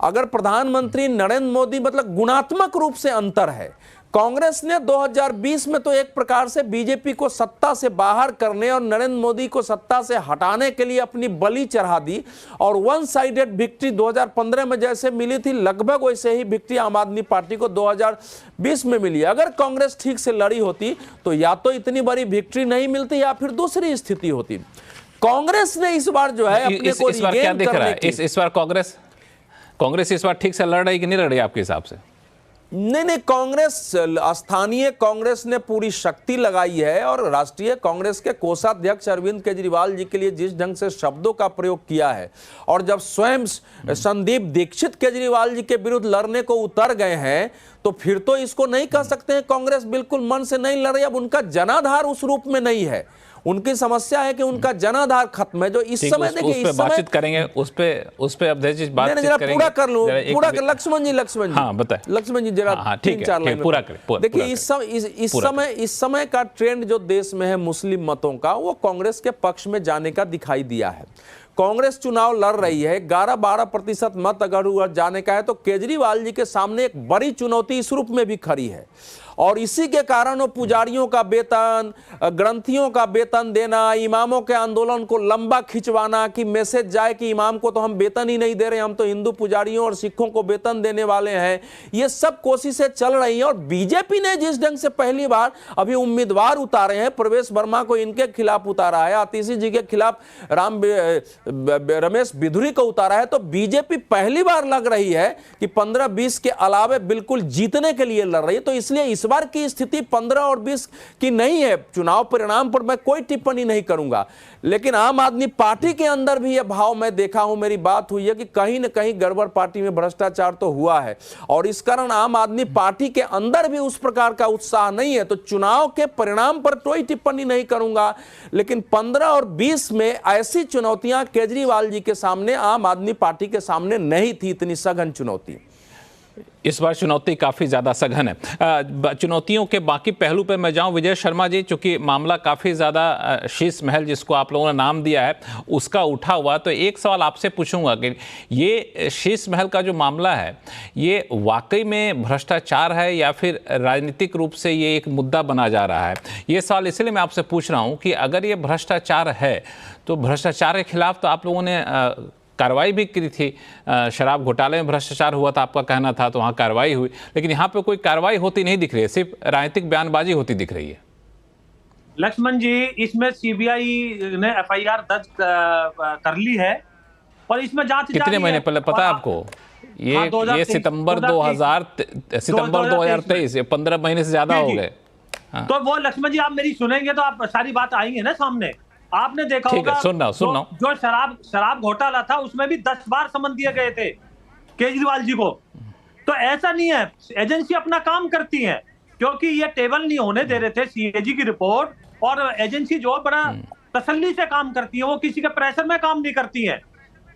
अगर प्रधानमंत्री नरेंद्र मोदी, मतलब गुणात्मक रूप से अंतर है। कांग्रेस ने 2020 में तो एक प्रकार से बीजेपी को सत्ता से बाहर करने और नरेंद्र मोदी को सत्ता से हटाने के लिए अपनी बलि चढ़ा दी, और वन साइडेड विक्ट्री 2015 में जैसे मिली थी, लगभग वैसे ही विक्ट्री आम आदमी पार्टी को 2020 में मिली। अगर कांग्रेस ठीक से लड़ी होती तो या तो इतनी बड़ी विक्ट्री नहीं मिलती या फिर दूसरी स्थिति होती। कांग्रेस ने इस बार जो है अपने को इस बार क्या दिख रहा है? इस बार कांग्रेस इस बार ठीक से लड़ रही कि नहीं लड़ रही आपके हिसाब से? नहीं, कांग्रेस, स्थानीय कांग्रेस ने पूरी शक्ति लगाई है और राष्ट्रीय कांग्रेस के कोषाध्यक्ष अरविंद केजरीवाल जी के लिए जिस ढंग से शब्दों का प्रयोग किया है, और जब स्वयं संदीप दीक्षित केजरीवाल जी के विरुद्ध लड़ने को उतर गए हैं, तो फिर तो इसको नहीं कह सकते हैं कांग्रेस बिल्कुल मन से नहीं लड़ रही। अब उनका जनाधार उस रूप में नहीं है। उनकी समस्या है कि उनका जनाधार खत्म है, जो इस समय देखिए, इस समय बातचीत करेंगे, उस पे अब बातचीत करेंगे। पूरा कर लूं, पूरा कर लक्ष्मण जी, हाँ बताएं, लक्ष्मण जी जरा 3-4 लाइन पूरा करें। देखिए इस समय का ट्रेंड जो देश में है मुस्लिम मतों का, वो कांग्रेस के पक्ष में जाने का दिखाई दिया है। कांग्रेस चुनाव लड़ रही है, 11-12% मत अगर जाने का है, तो केजरीवाल जी के सामने एक बड़ी चुनौती इस रूप में भी खड़ी है। और इसी के कारण वो पुजारियों का वेतन, ग्रंथियों का वेतन देना, इमामों के आंदोलन को लंबा खिंचवाना कि मैसेज जाए कि इमाम को तो हम वेतन ही नहीं दे रहे, हम तो हिंदू पुजारियों और सिखों को वेतन देने वाले हैं, ये सब कोशिशें चल रही हैं। और बीजेपी ने जिस ढंग से पहली बार अभी उम्मीदवार उतारे हैं, प्रवेश वर्मा को इनके खिलाफ उतारा है, आतिशी जी के खिलाफ रमेश बिधुरी को उतारा है, तो बीजेपी पहली बार लग रही है कि 15-20 के अलावे बिल्कुल जीतने के लिए लड़ रही है। तो इसलिए इस बार की स्थिति 15 और 20 की नहीं है। चुनाव परिणाम पर मैं कोई टिप्पणी नहीं करूंगा, लेकिन आम आदमी पार्टी के अंदर भी यह भाव मैं देखा हूं, मेरी बात हुई है कि कहीं न कहीं गड़बड़, पार्टी में भ्रष्टाचार तो हुआ है, और इस कारण आम आदमी पार्टी के अंदर भी उस प्रकार का उत्साह नहीं है। तो चुनाव के परिणाम पर कोई टिप्पणी नहीं करूंगा, लेकिन 15 और 20 में ऐसी चुनौतियां केजरीवाल जी के सामने, आम आदमी पार्टी के सामने नहीं थी, इतनी सघन चुनौती। इस बार चुनौती काफ़ी ज़्यादा सघन है। चुनौतियों के बाकी पहलू पे मैं जाऊं, विजय शर्मा जी, चूंकि मामला काफ़ी ज़्यादा शीश महल जिसको आप लोगों ने नाम दिया है उसका उठा हुआ, तो एक सवाल आपसे पूछूंगा कि ये शीश महल का जो मामला है, ये वाकई में भ्रष्टाचार है या फिर राजनीतिक रूप से ये एक मुद्दा बना जा रहा है? ये सवाल इसलिए मैं आपसे पूछ रहा हूँ कि अगर ये भ्रष्टाचार है तो भ्रष्टाचार के खिलाफ तो आप लोगों ने कार्रवाई भी की थी। शराब घोटाले में भ्रष्टाचार हुआ था, आपका कहना था, तो वहाँ कार्रवाई हुई, लेकिन यहाँ पे कोई कार्रवाई होती नहीं दिख रही है, सिर्फ राजनीतिक बयानबाजी होती दिख रही है। लक्ष्मण जी, इसमें सीबीआई ने एफआईआर दर्ज कर ली है और इसमें जांच कितने महीने पहले पता है आपको? ये सितंबर 2023, 15 महीने से ज्यादा हो गए। तो वो लक्ष्मण जी, आप मेरी सुनेंगे तो आप सारी बात आएंगे ना सामने। आपने देखा होगा सुनना जो शराब घोटाला था उसमें भी 10 बार समन दिए गए थे केजरीवाल जी को। तो ऐसा नहीं है, एजेंसी अपना काम करती है, क्योंकि ये टेबल नहीं होने दे रहे थे सीएजी की रिपोर्ट, और एजेंसी जो बड़ा तसल्ली से काम करती है, वो किसी के प्रेशर में काम नहीं करती है।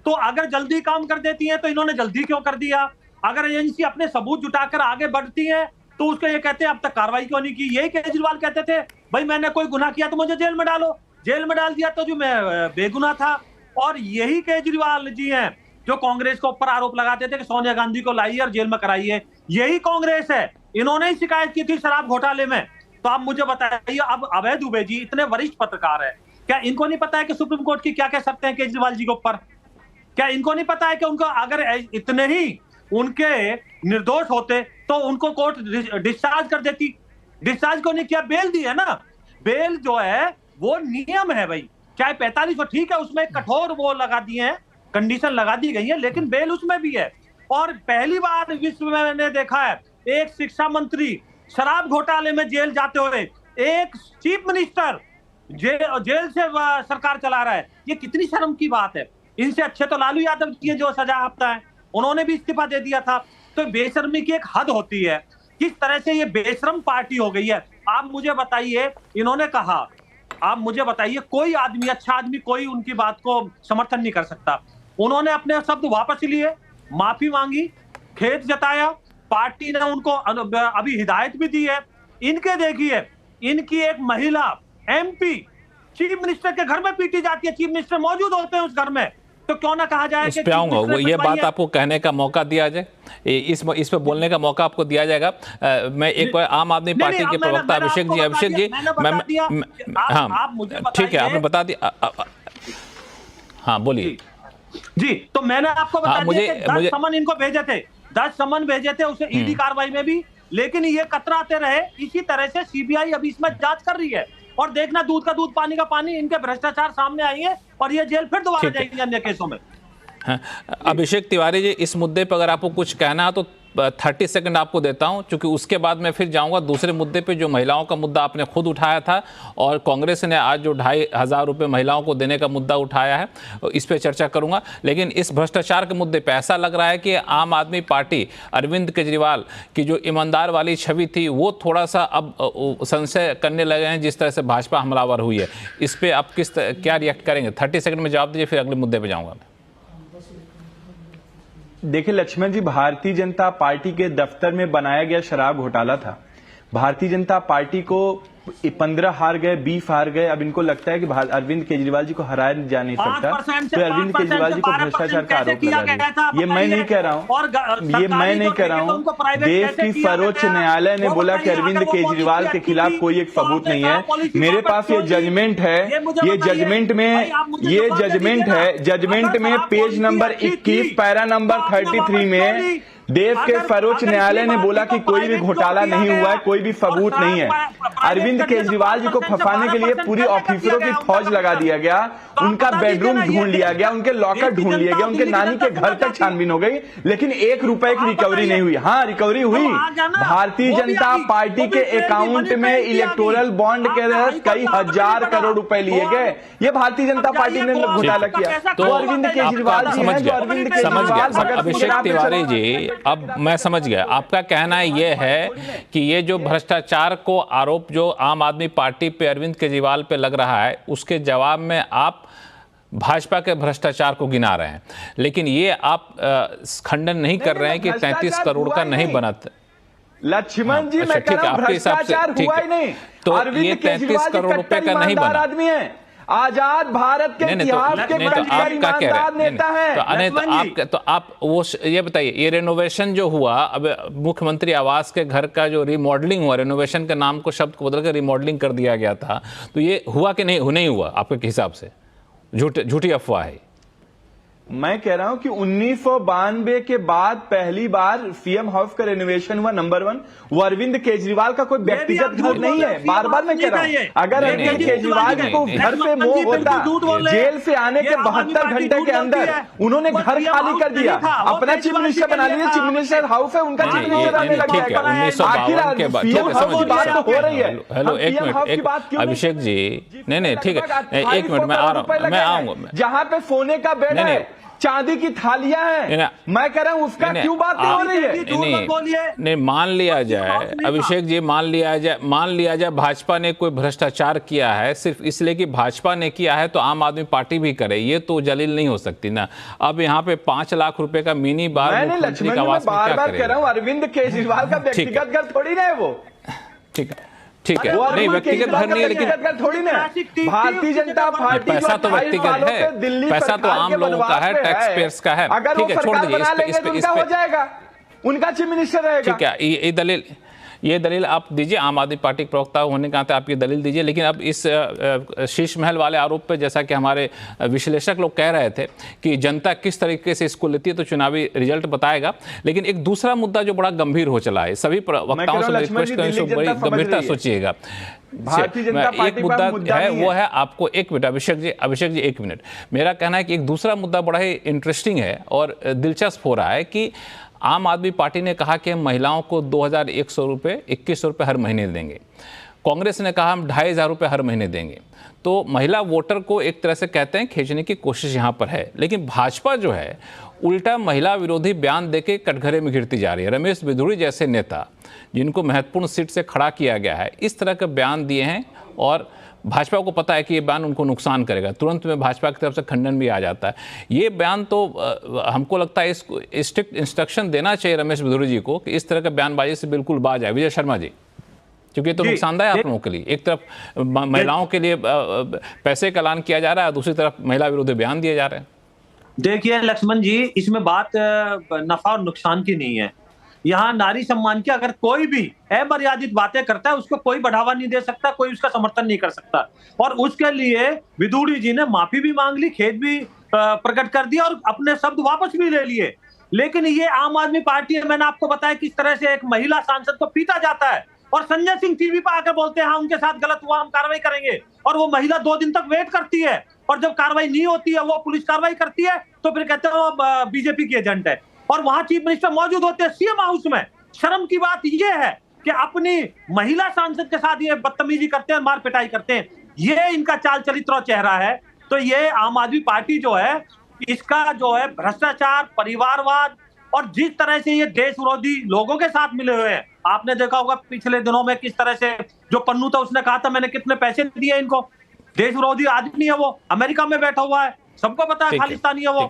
तो अगर जल्दी काम कर देती है तो इन्होंने जल्दी क्यों कर दिया? अगर एजेंसी अपने सबूत जुटाकर आगे बढ़ती है तो उसको ये कहते हैं अब तक कार्रवाई क्यों नहीं की? यही केजरीवाल कहते थे भाई मैंने कोई गुनाह किया तो मुझे जेल में डालो, जेल में डाल दिया तो जो मैं बेगुनाह था। और यही केजरीवाल जी हैं जो कांग्रेस के ऊपर आरोप लगाते थे कि सोनिया गांधी को लाइए और जेल में कराइए। यही कांग्रेस है, इन्होंने ही शिकायत की थी शराब घोटाले में। तो आप मुझे बताइए, अब अभय दुबे जी इतने वरिष्ठ पत्रकार है, क्या इनको नहीं पता है कि सुप्रीम कोर्ट की क्या कह सकते हैं केजरीवाल जी के ऊपर? क्या इनको नहीं पता है कि उनको अगर इतने ही उनके निर्दोष होते तो उनको कोर्ट डिस्चार्ज कर देती? डिस्चार्ज क्यों नहीं किया? बेल दी है ना। बेल जो है वो नियम है भाई, चाहे 45 ठीक है, उसमें कठोर वो लगा दिए हैं, कंडीशन लगा दी गई है, लेकिन बेल उसमें भी है। और पहली बार विश्व में मैंने देखा है एक शिक्षा मंत्री शराब घोटाले में जेल जाते हुए, एक चीफ मिनिस्टर जेल से सरकार चला रहा है। ये कितनी शर्म की बात है। इनसे अच्छे तो लालू यादव जी जो सजा आपता है, उन्होंने भी इस्तीफा दे दिया था। तो बेशर्मी की एक हद होती है। किस तरह से ये बेशर्म पार्टी हो गई है। आप मुझे बताइए, इन्होंने कहा, आप मुझे बताइए कोई आदमी, अच्छा आदमी कोई उनकी बात को समर्थन नहीं कर सकता। उन्होंने अपने शब्द वापस लिए, माफी मांगी, खेद जताया, पार्टी ने उनको अभी हिदायत भी दी है। इनके देखिए, इनकी एक महिला एमपी चीफ मिनिस्टर के घर में पीटी जाती है, चीफ मिनिस्टर मौजूद होते हैं उस घर में, तो क्यों ना कहा जाए इस पे आऊंगा, वो ये बात आपको कहने का मौका दिया जाए, इस पे बोलने का मौका आपको दिया जाएगा। मैं एक बार आम आदमी पार्टी के प्रवक्ता अभिषेक जी, हाँ ठीक है, आपने बता दिया, हाँ बोलिए जी। तो मैंने आपको बता दिया कि 10 समन इनको भेजे थे, 10 समन भेजे थे उसे ईडी कार्रवाई में भी, लेकिन ये कतराते रहे। इसी तरह से सीबीआई अभी इसमें जांच कर रही है और देखना दूध का दूध पानी का पानी, इनके भ्रष्टाचार सामने आएंगे और ये जेल फिर दोबारा जाएगी अन्य केसों में। हाँ, अभिषेक तिवारी जी, इस मुद्दे पर अगर आपको कुछ कहना है तो 30 सेकंड आपको देता हूं, क्योंकि उसके बाद मैं फिर जाऊंगा दूसरे मुद्दे पे जो महिलाओं का मुद्दा आपने खुद उठाया था, और कांग्रेस ने आज जो 2500 रुपये महिलाओं को देने का मुद्दा उठाया है, इस पे चर्चा करूंगा। लेकिन इस भ्रष्टाचार के मुद्दे पे ऐसा लग रहा है कि आम आदमी पार्टी, अरविंद केजरीवाल की जो ईमानदार वाली छवि थी वो थोड़ा सा अब संशय करने लगे हैं, जिस तरह से भाजपा हमलावर हुई है। इस पर आप क्या रिएक्ट करेंगे? 30 सेकंड में जवाब दीजिए, फिर अगले मुद्दे पर जाऊँगा। देखिए लक्ष्मण जी, भारतीय जनता पार्टी के दफ्तर में बनाया गया शराब घोटाला था। भारतीय जनता पार्टी को 15 हार गए, 20 हार गए। अब इनको लगता है कि अरविंद केजरीवाल जी को हराया जा नहीं सकता, तो अरविंद केजरीवाल जी को भ्रष्टाचार का आरोप लगा दिया। ये मैं नहीं कह रहा हूँ, ये मैं नहीं कह रहा हूँ। देश की सर्वोच्च न्यायालय ने बोला कि अरविंद केजरीवाल के खिलाफ कोई एक सबूत नहीं है। मेरे पास ये जजमेंट है, ये जजमेंट में पेज नंबर 21 पैरा नंबर 33 में देश के सर्वोच्च न्यायालय ने बोला कि कोई भी घोटाला नहीं हुआ है, कोई भी सबूत नहीं है। अरविंद केजरीवाल जी को फंसाने के लिए पूरी ऑफिसरों की फौज लगा दिया गया, उनका बेडरूम ढूंढ लिया गया, उनके लॉकर ढूंढ लिए गए, उनके नानी के घर तक छानबीन हो गई, लेकिन 1 रुपए की रिकवरी नहीं हुई। हाँ, रिकवरी हुई। भारतीय जनता पार्टी के अकाउंट में इलेक्टोरल बॉन्ड के तहत कई हजार करोड़ रुपए लिए गए। ये भारतीय जनता पार्टी ने घोटाला किया। तो अरविंद केजरीवाल जी हैं, जो अरविंद केजरीवाल, अभिषेक तिवारी जी, अब मैं समझ गया आपका कहना ये है कि ये जो भ्रष्टाचार को आरोप जो आम आदमी पार्टी पे अरविंद केजरीवाल पे लग रहा है, उसके जवाब में आप भाजपा के भ्रष्टाचार को गिना रहे हैं, लेकिन ये आप खंडन नहीं कर रहे हैं कि 33 करोड़ का नहीं बना। लक्ष्मण जी, मैं कह रहा हूं भ्रष्टाचार हुआ ही नहीं। तो ये 33 करोड़ रुपए का नहीं बना। आदमी है, आजाद भारत के इतिहास के ईमानदार नेता है। तो आप वो ये बताइए, ये रेनोवेशन जो हुआ, अब मुख्यमंत्री आवास के घर का जो रिमॉडलिंग हुआ, रेनोवेशन के नाम को, शब्द को बदलकर रिमॉडलिंग कर दिया गया था, तो ये हुआ कि नहीं हुआ आपके हिसाब से? झूठी अफवाह है। मैं कह रहा हूं कि 1992 के बाद पहली बार सीएम हाउस का रेनोवेशन हुआ, नंबर 1। वो अरविंद केजरीवाल का कोई व्यक्तिगत घर नहीं है। बार बार मैं कह रहा हूं, अगर अरविंद केजरीवाल को घर से मोह होता, जेल से आने के 72 घंटे के अंदर उन्होंने घर खाली कर दिया, अपना चीफ मिनिस्टर बना लिया। चीफ मिनिस्टर हाउस है उनका, चीफ मिनिस्टर आने लग जाएगा। आखिर सीएम हाउस की बात तो हो रही है। हेलो, एक मिनट अभिषेक जी, नहीं ठीक है, 1 मिनट, मैं आ रहा हूँ, मैं आऊंगा। जहां पे सोने का बेड है, चांदी की थालियां हैं। मैं कह रहा हूं उसका क्यों बात नहीं हो रही है? नहीं, मान लिया जाए अभिषेक जी, मान लिया जाए भाजपा ने कोई भ्रष्टाचार किया है, सिर्फ इसलिए कि भाजपा ने किया है तो आम आदमी पार्टी भी करे, ये तो जलील नहीं हो सकती ना। अब यहाँ पे 5 लाख रुपए का मिनी बार मुख्यमंत्री का आवास में क्या करेगा? कह रहा हूं अरविंद केजरीवाल का व्यक्तिगत घर थोड़ी ना है वो। ठीक है, नहीं व्यक्तिगत घर नहीं है, लेकिन थोड़ी ना भारतीय जनता पार्टी पैसा तो व्यक्तिगत है, पैसा तो आम लोगों का है, टैक्स पेयर्स का है। ठीक है, छोड़ दीजिए इस पे, हो जाएगा, उनका चीफ मिनिस्टर रहेगा। ठीक है, ये दलील आप दीजिए, आम आदमी पार्टी के प्रवक्ता होने के नाते आप ये दलील दीजिए। लेकिन अब इस शीश महल वाले आरोप पे, जैसा कि हमारे विश्लेषक लोग कह रहे थे कि जनता किस तरीके से इसको लेती है तो चुनावी रिजल्ट बताएगा। लेकिन एक दूसरा मुद्दा जो बड़ा गंभीर हो चला है, सभी वक्ताओं से रिक्वेस्ट करें, बड़ी गंभीरता सोचिएगा। एक मुद्दा है, वो है आपको, एक मिनट अभिषेक जी 1 मिनट। मेरा कहना है कि एक दूसरा मुद्दा बड़ा ही इंटरेस्टिंग है और दिलचस्प हो रहा है कि आम आदमी पार्टी ने कहा कि हम महिलाओं को 2100 रुपये, 2100 रुपये हर महीने देंगे। कांग्रेस ने कहा हम 2500 रुपये हर महीने देंगे। तो महिला वोटर को एक तरह से कहते हैं खींचने की कोशिश यहाँ पर है। लेकिन भाजपा जो है उल्टा महिला विरोधी बयान देके कटघरे में घिरती जा रही है। रमेश बिधूड़ी जैसे नेता जिनको महत्वपूर्ण सीट से खड़ा किया गया है, इस तरह के बयान दिए हैं और भाजपा को पता है कि ये बयान उनको नुकसान करेगा, तुरंत में भाजपा की तरफ से खंडन भी आ जाता है। ये बयान तो हमको लगता है इसको स्ट्रिक्ट इंस्ट्रक्शन देना चाहिए रमेश बिधूड़ी जी को कि इस तरह के बयानबाजी से बिल्कुल बाज आए। विजय शर्मा जी, क्योंकि ये तो नुकसानदायक है आप लोगों के लिए। एक तरफ महिलाओं के लिए पैसे का ऐलान किया जा रहा है, दूसरी तरफ महिला विरोधी बयान दिए जा रहे हैं। देखिए लक्ष्मण जी, इसमें बात नफा और नुकसान की नहीं है। यहाँ नारी सम्मान की अगर कोई भी अमर्यादित बातें करता है उसको कोई बढ़ावा नहीं दे सकता, कोई उसका समर्थन नहीं कर सकता। और उसके लिए बिधूड़ी जी ने माफी भी मांग ली, खेद भी प्रकट कर दिया और अपने शब्द वापस भी ले लिए। लेकिन ये आम आदमी पार्टी है, मैंने आपको बताया किस तरह से एक महिला सांसद को पीटा जाता है और संजय सिंह टीवी पर आकर बोलते हैं हाँ उनके साथ गलत हुआ, हम कार्रवाई करेंगे। और वो महिला 2 दिन तक वेट करती है और जब कार्रवाई नहीं होती है, वो पुलिस कार्रवाई करती है तो फिर कहते हैं वो बीजेपी की एजेंट है। और वहां चीफ मिनिस्टर मौजूद होते हैं सीएम हाउस में। शर्म की बात यह है कि अपनी महिला सांसद के साथ ये बदतमीजी करते हैं, मार पिटाई करते हैं। ये इनका चाल चरित्र और चेहरा है। तो ये आम आदमी पार्टी जो है, इसका जो है भ्रष्टाचार, परिवारवाद और जिस तरह से ये देश विरोधी लोगों के साथ मिले हुए हैं, आपने देखा होगा पिछले दिनों में किस तरह से जो पन्नू था उसने कहा था मैंने कितने पैसे दिए इनको। देश विरोधी आदमी है वो, अमेरिका में बैठा हुआ है, सबको पता है खालिस्तानी है वो।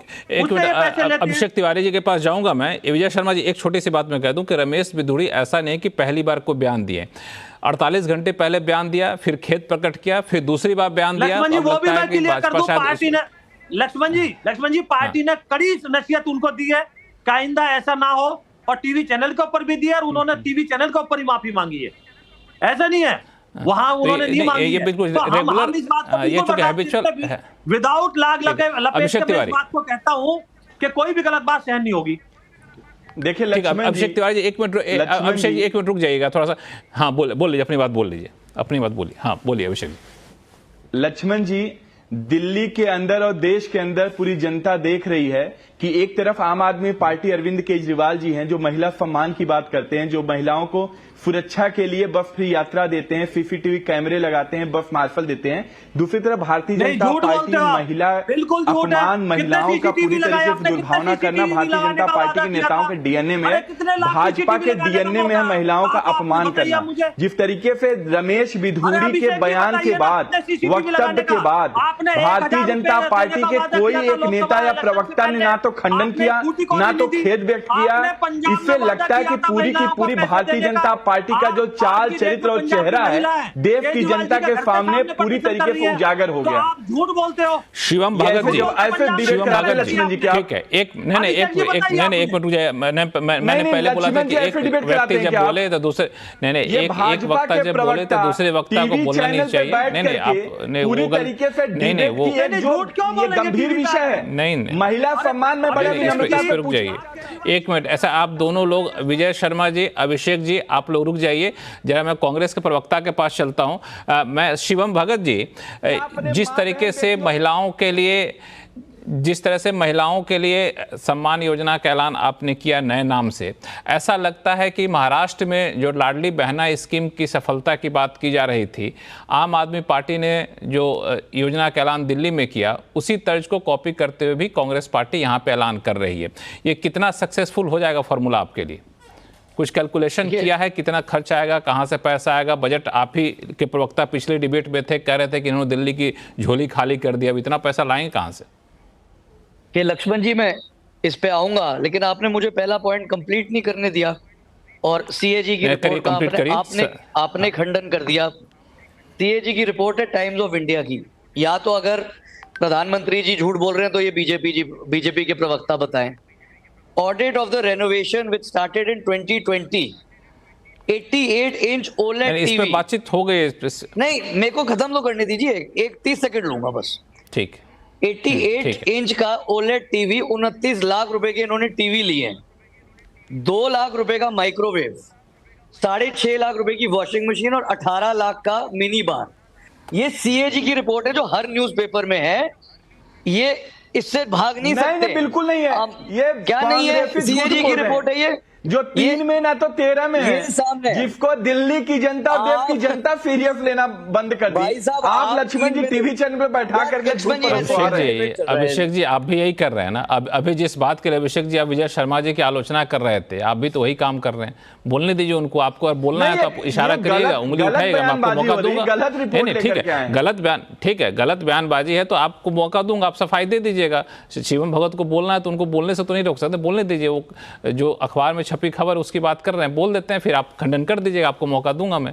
अभिषेक तिवारी जी के पास जाऊंगा मैं। विजय शर्मा जी, एक छोटी सी बात मैं कह दूं कि रमेश बिधूड़ी ऐसा नहीं कि पहली बार को बयान दिए, 48 घंटे पहले बयान दिया, फिर खेद प्रकट किया, फिर दूसरी बार बयान दिया। लक्ष्मण जी पार्टी ने कड़ी नसीहत उनको दी है कि आइंदा ऐसा ना हो, और टीवी चैनल के ऊपर भी दिया और उन्होंने टीवी चैनल के ऊपर ही माफी मांगी है। ऐसा नहीं है वहां उन्होंने नहीं मांगी ये बिल्कुल रेगुलर, ये तो हैबिचुअल है। विदाउट लाग लपेट के मैं इस बात को कहता हूं कि कोई भी गलत बात सहन नहीं होगी। देखिए अभिषेक तिवारी जी 1 मिनट, अभिषेक जी 1 मिनट रुक जाइएगा थोड़ा सा। हाँ बोल लीजिए, अपनी बात बोल लीजिए, अपनी बात बोलिए। हाँ बोलिए अभिषेक जी। लक्ष्मण जी, दिल्ली के अंदर और देश के अंदर पूरी जनता देख रही है कि एक तरफ आम आदमी पार्टी अरविंद केजरीवाल जी हैं जो महिला सम्मान की बात करते हैं, जो महिलाओं को सुरक्षा के लिए बस फ्री यात्रा देते हैं, सीसीटीवी कैमरे लगाते हैं, बस मार्शल देते हैं। दूसरी तरफ भारतीय जनता पार्टी महिला अपमान, महिलाओं का पूरी तरीके से दुर्भावना करना भारतीय जनता पार्टी के नेताओं के डीएनए में, भाजपा के डीएनए में है महिलाओं का अपमान करना। जिस तरीके से रमेश बिधूड़ी के बयान के बाद, वक्तव्य के बाद भारतीय जनता पार्टी के कोई एक नेता या प्रवक्ता ने ना तो खंडन किया, ना तो खेद व्यक्त किया, इससे लगता है कि पूरी की पूरी भारतीय जनता पार्टी का जो चाल चरित्र और चेहरा है देश की जनता के सामने पूरी तरीके से उजागर हो गया। आप झूठ बोलते हो। शिवम भगत जी, शिवम भगत जी, ठीक है, एक मिनट रुक जाइए। मैंने पहले बोला था कि एक व्यक्ति जब बोले तो दूसरे, एक वक्ता जब बोले तो दूसरे वक्ता को बोलना नहीं चाहिए। नहीं आप पूरी तरीके से नहीं वो गंभीर विषय है। नहीं महिला सम्मान में बड़े विनम्रता से रुक जाइए 1 मिनट। ऐसा आप दोनों लोग, विजय शर्मा जी, अभिषेक जी, आप लोग रुक जाइए जरा। मैं कांग्रेस के प्रवक्ता के पास चलता हूं। मैं शिवम भगत जी, जिस तरीके से महिलाओं के लिए जिस तरह से महिलाओं के लिए सम्मान योजना का ऐलान आपने किया नए नाम से, ऐसा लगता है कि महाराष्ट्र में जो लाडली बहना स्कीम की सफलता की बात की जा रही थी, आम आदमी पार्टी ने जो योजना का ऐलान दिल्ली में किया, उसी तर्ज को कॉपी करते हुए भी कांग्रेस पार्टी यहाँ पे ऐलान कर रही है। ये कितना सक्सेसफुल हो जाएगा फॉर्मूला आपके लिए? कुछ कैलकुलेशन किया है, कितना खर्च आएगा, कहाँ से पैसा आएगा? बजट आप ही के प्रवक्ता पिछले डिबेट में थे, कह रहे थे कि इन्होंने दिल्ली की झोली खाली कर दिया। अब इतना पैसा लाएंगे कहाँ से? कि लक्ष्मण जी, मैं इस पे आऊंगा, लेकिन आपने मुझे पहला पॉइंट कंप्लीट नहीं करने दिया और सीएजी की रिपोर्ट का आपने खंडन कर दिया। सीएजी की रिपोर्ट है टाइम्स ऑफ इंडिया की। या तो अगर प्रधानमंत्री जी झूठ बोल रहे हैं तो ये बीजेपी के प्रवक्ता बताएं। Audit of the renovation which started in 2020, 88 inch OLED इस पे बातचीत हो गई। नहीं, मेरे को खत्म तो करने दीजिए, एक 30 सेकंड लूंगा बस। ठीक। 88 इंच का ओलेड टीवी, 29 लाख रुपए के इन्होंने टीवी लिए हैं, 2 लाख रुपए का माइक्रोवेव, 6.5 लाख रुपए की वॉशिंग मशीन और 18 लाख का मिनी बार। ये सीएजी की रिपोर्ट है जो हर न्यूज़पेपर में है। ये इससे भाग नहीं सकते। नहीं, बिल्कुल नहीं है। ये क्या नहीं है? सीएजी की रिपोर्ट है ये, जो 3 में ना तो 13 में है, सामने जिसको दिल्ली की जनता, देश की जनता सीरियस लेना बंद कर दी। आप लक्ष्मण जी टीवी चैनल पे बैठा करके अभिषेक जी आप भी यही कर रहे हैं ना। अब अभी जिस बात के लिए अभिषेक जी आप विजय शर्मा जी की आलोचना कर रहे थे, आप भी तो वही काम कर रहे हैं। बोलने दीजिए उनको, आपको अगर बोलना है तो आप इशारा करिएगा, उंगली उठाइएगा, मैं आपको मौका दूंगा। नहीं ठीक है, गलत बयान, ठीक है, गलत बयानबाजी है तो आपको मौका दूंगा, आप सफाई दे दीजिएगा। शिवम भगत को बोलना है तो उनको बोलने से तो नहीं रोक सकते, बोलने दीजिए। वो जो अखबार में छपी खबर उसकी बात कर रहे हैं, बोल देते हैं, फिर आप खंडन कर दीजिएगा, आपको मौका दूंगा मैं।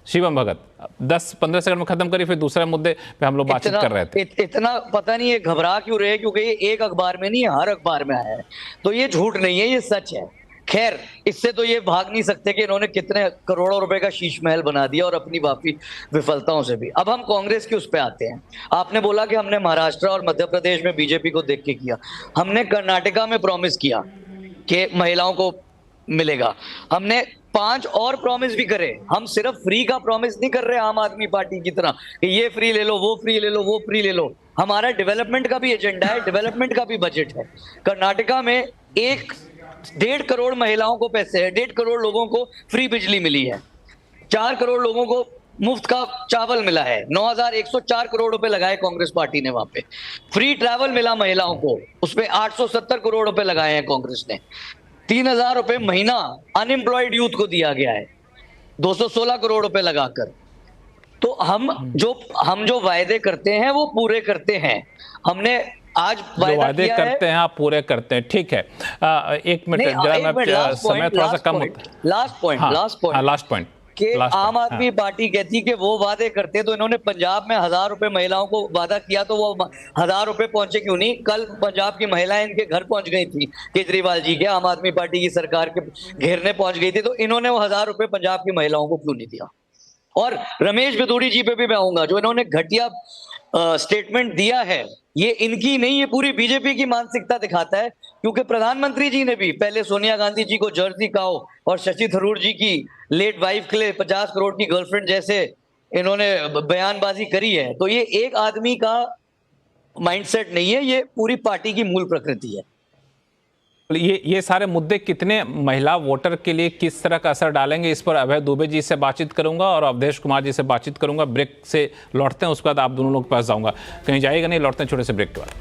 शिवम भगत 10-15 सेकंड में खत्म करिए, फिर दूसरे मुद्दे पे हम लोग बातचीत कर रहे थे। इतना पता नहीं है घबरा क्यों रहे, क्योंकि ये एक अखबार में नहीं है, हर अखबार में आया है। तो ये झूठ नहीं है, ये सच है। खैर, इससे तो ये भाग नहीं सकते कि इन्होंने कितने करोड़ों रुपए का शीश महल बना दिया और अपनी वापी विफलताओं से भी। अब हम कांग्रेस के उस पे आते हैं। आपने बोला कि हमने महाराष्ट्र और मध्य प्रदेश में बीजेपी को देख के किया, हमने कर्नाटका में प्रॉमिस किया कि महिलाओं को मिलेगा, हमने 5 और प्रॉमिस भी करे। हम सिर्फ फ्री का प्रॉमिस नहीं कर रहे आम आदमी पार्टी की तरह कि ये फ्री ले लो, वो फ्री ले लो, वो फ्री ले लो। हमारा डेवलपमेंट का भी एजेंडा है, डेवलपमेंट का भी बजट है। कर्नाटका में 1.5 करोड़ महिलाओं को पैसे है, 1.5 करोड़ लोगों को फ्री बिजली मिली है, 4 करोड़ लोगों को मुफ्त का चावल मिला है, 9,104 करोड़ रुपए लगाए कांग्रेस पार्टी ने वहां पे। फ्री ट्रैवल मिला महिलाओं को, उसपे 870 करोड़ रुपए लगाए हैं कांग्रेस ने। 3,000 रुपए महीना अनएम्प्लॉयड यूथ को दिया गया है, 216 करोड़ रुपए लगाकर। तो हम जो वायदे करते हैं वो पूरे करते हैं। हमने आज वायदे करते हैं, आप पूरे करते हैं, ठीक है। 1 मिनट जरा, मैं समय थोड़ा सा कम होता है। लास्ट पॉइंट कि आम आदमी पार्टी कहती कि वो वादे करते, तो इन्होंने पंजाब में 1,000 रुपए महिलाओं को वादा किया, तो वो 1,000 रुपए पहुंचे क्यों नहीं? कल पंजाब की महिलाएं इनके घर पहुंच गई थी, केजरीवाल जी के, आम आदमी पार्टी की सरकार के घेरने पहुंच गई थी, तो इन्होंने वो 1,000 रुपए पंजाब की महिलाओं को क्यों नहीं दिया? और रमेश बिधूड़ी जी पे भी मैं आऊंगा, जो इन्होंने घटिया स्टेटमेंट दिया है, ये इनकी नहीं, ये पूरी बीजेपी की मानसिकता दिखाता है। क्योंकि प्रधानमंत्री जी ने भी पहले सोनिया गांधी जी को जर्सी काओ और शशि थरूर जी की लेट वाइफ के लिए 50 करोड़ की गर्लफ्रेंड जैसे इन्होंने बयानबाजी करी है। तो ये एक आदमी का माइंडसेट नहीं है, ये पूरी पार्टी की मूल प्रकृति है। ये सारे मुद्दे कितने महिला वोटर के लिए किस तरह का असर डालेंगे, इस पर अभय दुबे जी से बातचीत करूंगा और अवधेश कुमार जी से बातचीत करूंगा। ब्रेक से लौटते हैं, उसके बाद आप दोनों लोग के पास जाऊंगा, कहीं जाइएगा नहीं, लौटते हैं छोटे से ब्रेक के बाद।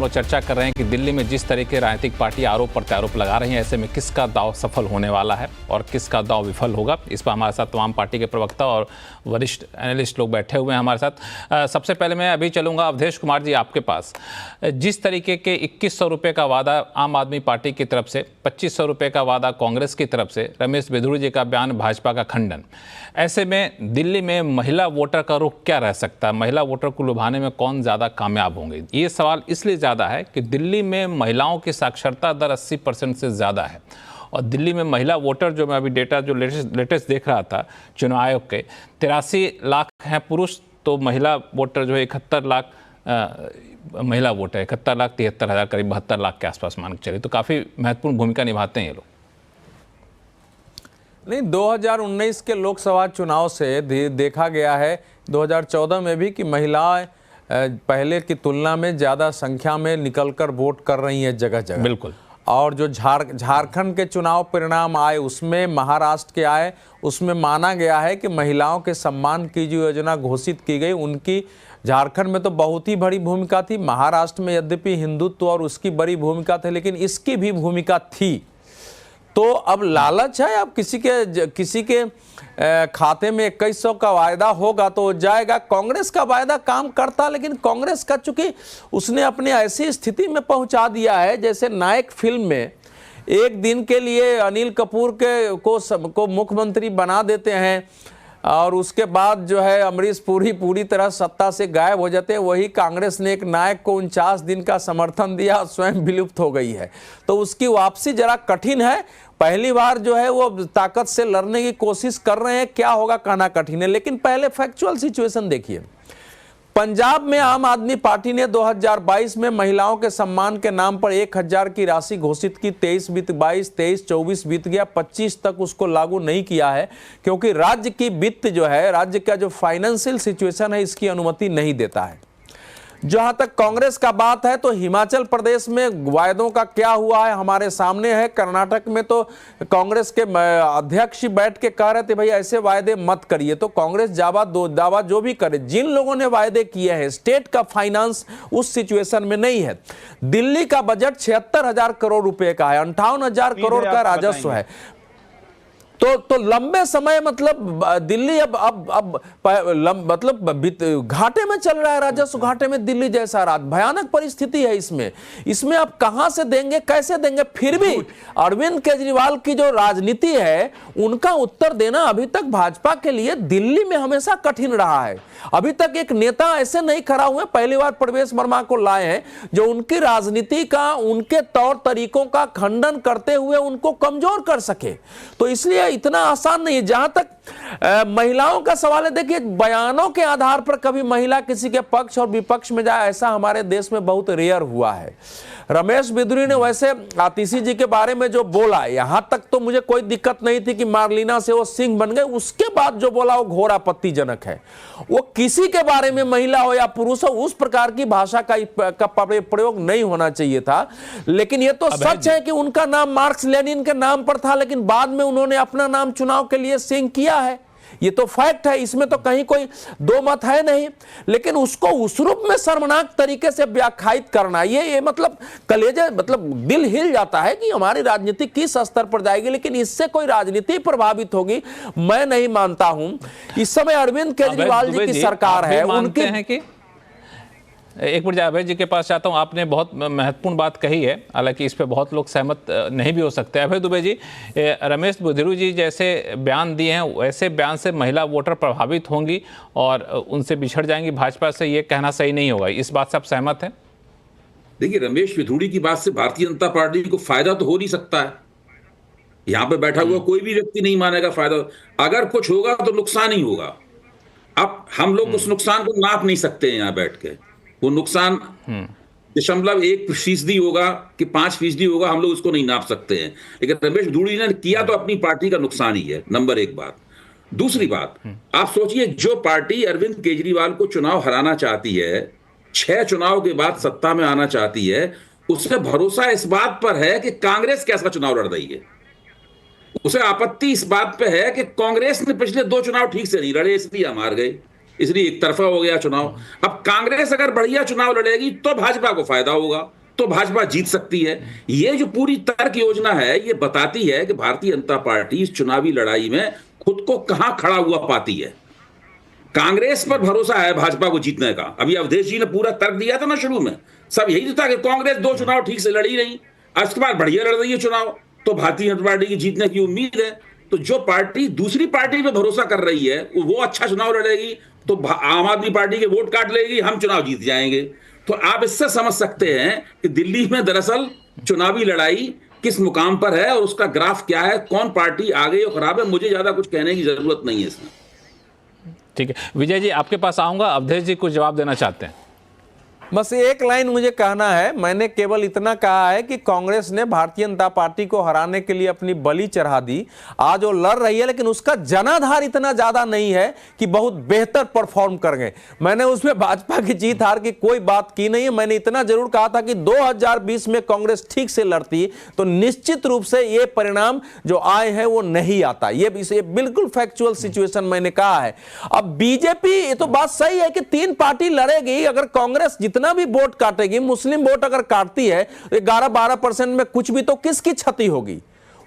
चर्चा कर रहे हैं कि दिल्ली में जिस तरह के राजनीतिक पार्टी आरोप प्रत्यारोप लगा रही हैं, ऐसे में किसका दांव सफल होने वाला है और किसका दांव विफल होगा, इस पर हमारे साथ तमाम पार्टी के प्रवक्ता और वरिष्ठ एनालिस्ट लोग बैठे हुए हैं हमारे साथ। सबसे पहले मैं अभी चलूंगा अवधेश कुमार जी आपके पास। जिस तरीके के 2100 रुपये का वादा आम आदमी पार्टी की तरफ से, 2500 रुपये का वादा कांग्रेस की तरफ से, रमेश बिधूड़ी जी का बयान, भाजपा का खंडन, ऐसे में दिल्ली में महिला वोटर का रुख क्या रह सकता है? महिला वोटर को लुभाने में कौन ज़्यादा कामयाब होंगे? ये सवाल इसलिए ज़्यादा है कि दिल्ली में महिलाओं की साक्षरता दर 80% से ज़्यादा है और दिल्ली में महिला वोटर, जो मैं अभी डेटा जो लेटेस्ट देख रहा था चुनाव आयोग के, 83 लाख हैं पुरुष, तो महिला वोटर जो है 71 लाख महिला वोटर, 71,73,000 करीब 72 लाख के आसपास मान के चले, तो काफ़ी महत्वपूर्ण भूमिका निभाते हैं ये लोग। नहीं, 2019 के लोकसभा चुनाव से देखा गया है, 2014 में भी, कि महिलाएं पहले की तुलना में ज़्यादा संख्या में निकलकर वोट कर रही हैं जगह जगह। बिल्कुल। और जो झारखंड के चुनाव परिणाम आए, उसमें महाराष्ट्र के आए, उसमें माना गया है कि महिलाओं के सम्मान की जो योजना घोषित की गई, उनकी झारखंड में तो बहुत ही बड़ी भूमिका थी। महाराष्ट्र में यद्यपि हिंदुत्व और उसकी बड़ी भूमिका थी, लेकिन इसकी भी भूमिका थी। तो अब लालच है, अब किसी के खाते में 2100 का वायदा होगा तो जाएगा। कांग्रेस का वायदा काम करता, लेकिन कांग्रेस का चूंकि उसने अपने ऐसी स्थिति में पहुंचा दिया है, जैसे नायक फिल्म में एक दिन के लिए अनिल कपूर को मुख्यमंत्री बना देते हैं और उसके बाद जो है अमरीश पुरी पूरी तरह सत्ता से गायब हो जाते हैं। वही कांग्रेस ने एक नायक को 49 दिन का समर्थन दिया, स्वयं विलुप्त हो गई है। तो उसकी वापसी जरा कठिन है। पहली बार जो है वो ताकत से लड़ने की कोशिश कर रहे हैं, क्या होगा कहना कठिन है। लेकिन पहले फैक्चुअल सिचुएशन देखिए। पंजाब में आम आदमी पार्टी ने 2022 में महिलाओं के सम्मान के नाम पर 1000 की राशि घोषित की। 23 बीत 22, 23, 24 बीत गया, 25 तक उसको लागू नहीं किया है, क्योंकि राज्य की वित्त जो है, राज्य का जो फाइनेंशियल सिचुएशन है, इसकी अनुमति नहीं देता है। जहां तक कांग्रेस का बात है, तो हिमाचल प्रदेश में वायदों का क्या हुआ है हमारे सामने है। कर्नाटक में तो कांग्रेस के अध्यक्ष बैठ के कह रहे थे भाई ऐसे वायदे मत करिए। तो कांग्रेस दावा जो भी करे, जिन लोगों ने वायदे किए हैं, स्टेट का फाइनेंस उस सिचुएशन में नहीं है। दिल्ली का बजट 76,000 करोड़ रुपए का है, 58,000 करोड़ का राजस्व है। तो लंबे समय मतलब दिल्ली अब मतलब घाटे में चल रहा है, राजस्व घाटे में दिल्ली जैसा राज्य। भयानक परिस्थिति है इसमें अब कहां से देंगे, कैसे देंगे। फिर भी अरविंद केजरीवाल की जो राजनीति है, उनका उत्तर देना अभी तक भाजपा के लिए दिल्ली में हमेशा कठिन रहा है। अभी तक एक नेता ऐसे नहीं खड़ा हुए, पहली बार प्रवेश वर्मा को लाए हैं, जो उनकी राजनीति का, उनके तौर तरीकों का खंडन करते हुए उनको कमजोर कर सके। तो इसलिए इतना आसान नहीं है। जहां तक महिलाओं का सवाल है, देखिए बयानों के आधार पर कभी महिला किसी के पक्ष और विपक्ष में जाए, ऐसा हमारे देश में बहुत रेयर हुआ है। रमेश बिधुरी ने वैसे आतिशी जी के बारे में जो बोला, यहां तक तो मुझे कोई दिक्कत नहीं थी कि मार्लिना से वो सिंह बन गए। उसके बाद जो बोला वो घोर आपत्तिजनक है। वो किसी के बारे में, महिला हो या पुरुष हो, उस प्रकार की भाषा का प्रयोग नहीं होना चाहिए था। लेकिन ये तो सच है कि उनका नाम मार्क्स लेनिन के नाम पर था, लेकिन बाद में उन्होंने अपना नाम चुनाव के लिए सिंह किया है। ये तो फैक्ट है, इसमें तो कहीं कोई दो मत है नहीं। लेकिन उसको उस रूप में शर्मनाक तरीके से व्याख्यायित करना, ये मतलब कलेजे, मतलब दिल हिल जाता है कि हमारी राजनीति किस स्तर पर जाएगी। लेकिन इससे कोई राजनीति प्रभावित होगी मैं नहीं मानता हूं। इस समय अरविंद केजरीवाल जी की सरकार है, उनके हैं कि एक मिनट अभय जी के पास चाहता हूं। आपने बहुत महत्वपूर्ण बात कही है, हालांकि इस पे बहुत लोग सहमत नहीं भी हो सकते। अभय दुबे जी, रमेश बिधुरी जी जैसे बयान दिए हैं, वैसे बयान से महिला वोटर प्रभावित होंगी और उनसे बिछड़ जाएंगी भाजपा से, ये कहना सही नहीं होगा। इस बात से आप सहमत हैं? देखिए, रमेश बिधुरी की बात से भारतीय जनता पार्टी को फायदा तो हो नहीं सकता है। यहां पे बैठा हुआ कोई भी व्यक्ति नहीं मानेगा फायदा। अगर कुछ होगा तो नुकसान ही होगा। अब हम लोग उस नुकसान को नाप नहीं सकते हैं यहां बैठ के। वो नुकसान 0.1% होगा कि 5% होगा, हम लोग उसको नहीं नाप सकते हैं। लेकिन रमेश बिधुरी ने किया तो अपनी पार्टी का नुकसान ही है, नंबर एक बात। दूसरी बात, आप सोचिए, जो पार्टी अरविंद केजरीवाल को चुनाव हराना चाहती है, 6 चुनाव के बाद सत्ता में आना चाहती है, उससे भरोसा इस बात पर है कि कांग्रेस कैसा चुनाव लड़ रही है। उसे आपत्ति इस बात पे है कि कांग्रेस ने पिछले 2 चुनाव ठीक से नहीं लड़े, इसलिए हम हार गए, इसलिए एक तरफा हो गया चुनाव। अब कांग्रेस अगर बढ़िया चुनाव लड़ेगी तो भाजपा को फायदा होगा, तो भाजपा जीत सकती है। ये जो पूरी तर्क योजना है, ये बताती है कि भारतीय जनता पार्टी इस चुनावी लड़ाई में खुद को कहां खड़ा हुआ पाती है। कांग्रेस पर भरोसा है भाजपा को जीतने का। अभी अवधेश जी ने पूरा तर्क दिया था ना शुरू में, सब यही तो था कि कांग्रेस 2 चुनाव ठीक से लड़ी नहीं, उसके बाद बढ़िया लड़ रही है चुनाव, तो भारतीय जनता पार्टी की जीतने की उम्मीद है। तो जो पार्टी दूसरी पार्टी पे भरोसा कर रही है, वो अच्छा चुनाव लड़ेगी तो आम आदमी पार्टी के वोट काट लेगी, हम चुनाव जीत जाएंगे। तो आप इससे समझ सकते हैं कि दिल्ली में दरअसल चुनावी लड़ाई किस मुकाम पर है और उसका ग्राफ क्या है, कौन पार्टी आगे और खराब है। मुझे ज्यादा कुछ कहने की जरूरत नहीं है इसमें। ठीक है विजय जी, आपके पास आऊंगा। अवधेश जी कुछ जवाब देना चाहते हैं? बस एक लाइन मुझे कहना है, मैंने केवल इतना कहा है कि कांग्रेस ने भारतीय जनता पार्टी को हराने के लिए अपनी बलि चढ़ा दी। आज वो लड़ रही है, लेकिन उसका जनाधार इतना ज्यादा नहीं है कि बहुत बेहतर परफॉर्म कर गए। मैंने उसमें भाजपा की जीत हार की कोई बात की नहीं है। मैंने इतना जरूर कहा था कि 2020 में कांग्रेस ठीक से लड़ती तो निश्चित रूप से ये परिणाम जो आए हैं वो नहीं आता। ये बिल्कुल फैक्चुअल सिचुएशन मैंने कहा है। अब बीजेपी, ये तो बात सही है कि 3 पार्टी लड़ेगी। अगर कांग्रेस जितना भी वोट काटेगी, मुस्लिम वोट अगर काटती है 11-12% में कुछ भी, तो किसकी क्षति होगी?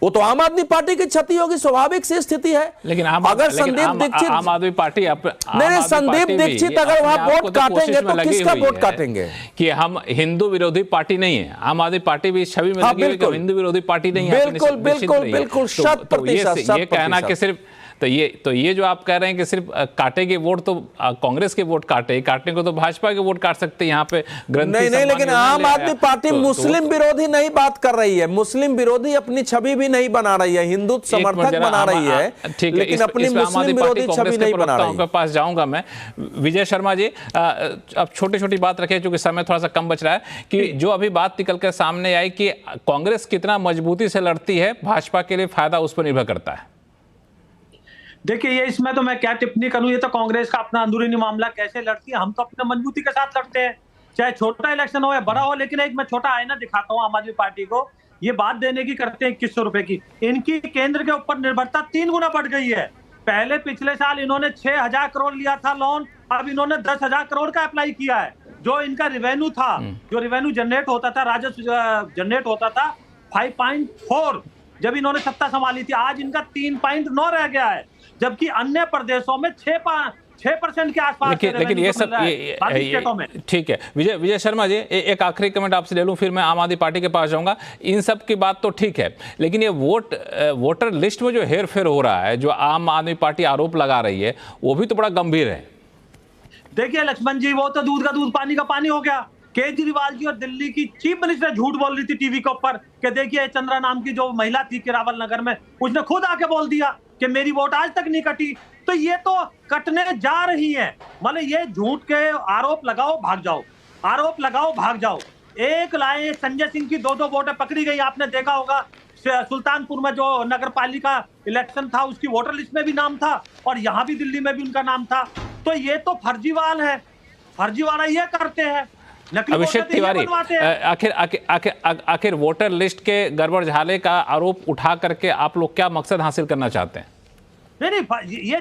वो तो आम आदमी पार्टी की क्षति होगी, स्वाभाविक सी स्थिति है। लेकिन अगर संदीप दीक्षित, आम आदमी पार्टी नहीं, संदीप दीक्षित अगर वहां वोट काटेंगे तो किसका वोट काटेंगे? कि हम हिंदू विरोधी पार्टी नहीं है। आम आदमी पार्टी भी छवि में लगी हुई कि हिंदू विरोधी पार्टी नहीं है। बिल्कुल बिल्कुल बिल्कुल, 100%। ये कहना कि सिर्फ तो ये जो आप कह रहे हैं कि सिर्फ काटेगी वोट, तो कांग्रेस के वोट काटने को तो भाजपा के वोट काट सकते हैं यहाँ पे। नहीं, लेकिन आम आदमी पार्टी मुस्लिम विरोधी नहीं बात कर रही है। मुस्लिम विरोधी अपनी छवि भी नहीं बना रही है, हिंदुत्व समर्थक बना रही है, लेकिन अपनी मुस्लिम विरोधी छवि नहीं बना रही है। के पास जाऊंगा मैं। विजय शर्मा जी, अब छोटी छोटी बात रखें क्योंकि समय थोड़ा सा कम बच रहा है, कि जो अभी बात निकल कर सामने आई कि कांग्रेस कितना मजबूती से लड़ती है, भाजपा के लिए फायदा उस पर निर्भर करता है। देखिए, ये इसमें तो मैं क्या टिप्पणी करूं, ये तो कांग्रेस का अपना अंदरूनी मामला, कैसे लड़ती है। हम तो अपने मजबूती के साथ लड़ते हैं, चाहे छोटा इलेक्शन हो या बड़ा हो। लेकिन एक मैं छोटा आईना दिखाता हूं आम आदमी पार्टी को। ये बात देने की करते हैं 2100 रुपए की, इनकी केंद्र के ऊपर निर्भरता 3 गुना बढ़ गई है। पहले पिछले साल इन्होंने 6000 करोड़ लिया था लोन, अब इन्होंने 10,000 करोड़ का अप्लाई किया है। जो इनका रिवेन्यू था, जो रिवेन्यू जनरेट होता था, राजस्व जनरेट होता था 5.4 जब इन्होंने सत्ता संभाली थी, आज इनका 3.9 रह गया है, जबकि अन्य प्रदेशों में 6% के आसपास। लेकिन ये सब ठीक है। विजय शर्मा जी, एक आखिरी कमेंट आपसे ले लूं, फिर मैं आम आदमी पार्टी के पास जाऊंगा। इन सब की बात तो ठीक है, लेकिन ये वोटर लिस्ट में जो हेर फेर हो रहा है, जो आम आदमी पार्टी आरोप लगा रही है, वो भी तो बड़ा गंभीर है। देखिए लक्ष्मण जी, वो तो दूध का दूध पानी का पानी हो गया। केजरीवाल जी और दिल्ली की चीफ मिनिस्टर झूठ बोल रही थी टीवी के ऊपर कि देखिए चंद्रा नाम की जो महिला थी केरावल नगर में, उसने खुद आके बोल दिया कि मेरी वोट आज तक नहीं कटी। तो ये तो कटने जा रही है। मतलब ये झूठ के आरोप लगाओ भाग जाओ, आरोप लगाओ भाग जाओ। एक लाए संजय सिंह की 2-2 वोटें पकड़ी गई। आपने देखा होगा सुल्तानपुर में जो नगर पालिका इलेक्शन था, उसकी वोटर लिस्ट में भी नाम था, और यहाँ भी दिल्ली में भी उनका नाम था। तो ये तो फर्जीवाल है, फर्जीवाड़ा ये करते हैं। अभिषेक तिवारी, आखिर वोटर लिस्ट के गड़बड़ झाले का आरोप उठा करके आप लोग क्या मकसद हासिल करना चाहते हैं? नहीं, ये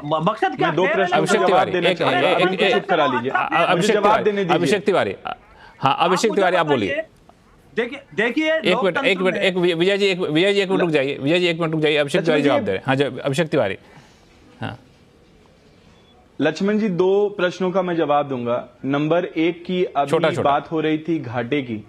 मकसद क्या? 2 प्रश्न अभिषेक तिवारी, अभिषेक तिवारी, हाँ अभिषेक तिवारी आप बोलिए। देखिए एक मिनट विजय जी एक मिनट रुक जाइए। विजय जी 1 मिनट रुक जाइए। अभिषेक तिवारी जवाब दे रहे हैं। हाँ अभिषेक तिवारी। हाँ लक्ष्मण जी, 2 प्रश्नों का मैं जवाब दूंगा। नंबर 1 की अभी बात हो रही थी घाटे की।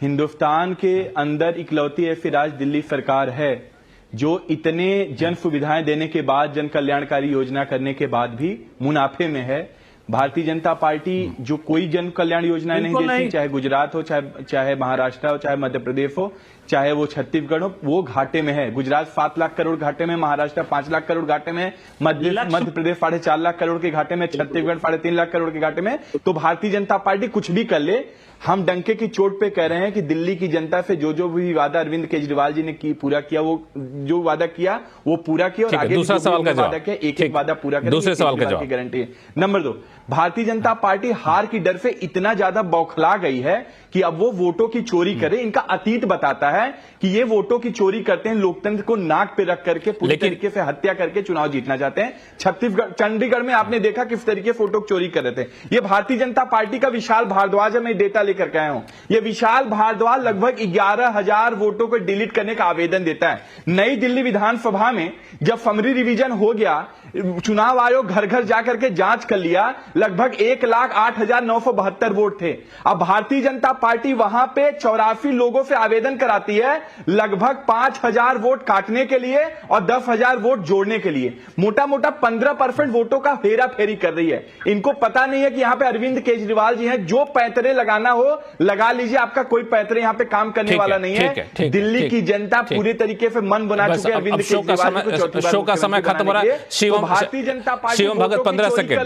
हिंदुस्तान के अंदर इकलौती ऐसी राज्य दिल्ली सरकार है जो इतने जन सुविधाएं देने के बाद, जन कल्याणकारी योजना करने के बाद भी मुनाफे में है। भारतीय जनता पार्टी जो कोई जन कल्याण योजनाएं नहीं देती, चाहे गुजरात हो, चाहे महाराष्ट्र हो, चाहे मध्य प्रदेश हो, चाहे वो छत्तीसगढ़ हो, वो घाटे में है। गुजरात 7 लाख करोड़ घाटे में, महाराष्ट्र 5 लाख करोड़ घाटे में, मध्य प्रदेश 4.5 लाख करोड़ के घाटे में, छत्तीसगढ़ 3.5 लाख करोड़ के घाटे में। तो भारतीय जनता पार्टी कुछ भी कर ले, हम डंके की चोट पे कह रहे हैं कि दिल्ली की जनता से जो भी वादा अरविंद केजरीवाल जी ने पूरा किया, वो जो वादा किया वो पूरा किया, और आगे दूसरा सवाल का जवाब, एक वादा पूरा करेंगे, दूसरे सवाल का जवाब, गारंटी है। नंबर 2, भारतीय जनता पार्टी हार की डर से इतना ज्यादा बौखला गई है कि अब वो वोटों की चोरी करे। इनका अतीत बताता है कि ये वोटों की चोरी करते हैं, लोकतंत्र को नाक पे रख करके पूरी तरीके से हत्या करके चुनाव जीतना चाहते हैं। छत्तीसगढ़, चंडीगढ़ में आपने देखा किस तरीके फोटो चोरी कर रहे थे। ये भारतीय जनता पार्टी का विशाल भारद्वाज, मैं डेटा लेकर के आया हूं। ये विशाल भारद्वाज लगभग 11,000 वोटों को डिलीट करने का आवेदन देता है। नई दिल्ली विधानसभा में जब समरी रिवीजन हो गया, चुनाव आयोग घर घर जाकर के जांच कर लिया, लगभग 1,08,972 वोट थे। अब भारतीय जनता पार्टी वहां पे 84 लोगों से आवेदन कराती है लगभग 5000 वोट काटने के लिए और 10,000 वोट जोड़ने के लिए। मोटा मोटा 15% वोटों का हेरा फेरी कर रही है। इनको पता नहीं है कि यहां पे अरविंद केजरीवाल जी हैं, जो पैतरे लगाना हो लगा लीजिए, आपका कोई पैतरे यहां पे काम करने वाला नहीं है। दिल्ली की जनता पूरे तरीके से मन बना चुके हैं अरविंद केजरीवाल। शो का समय खत्म हो रहा है। भारतीय जनता पार्टी शिवम भगत 15 सेकंड।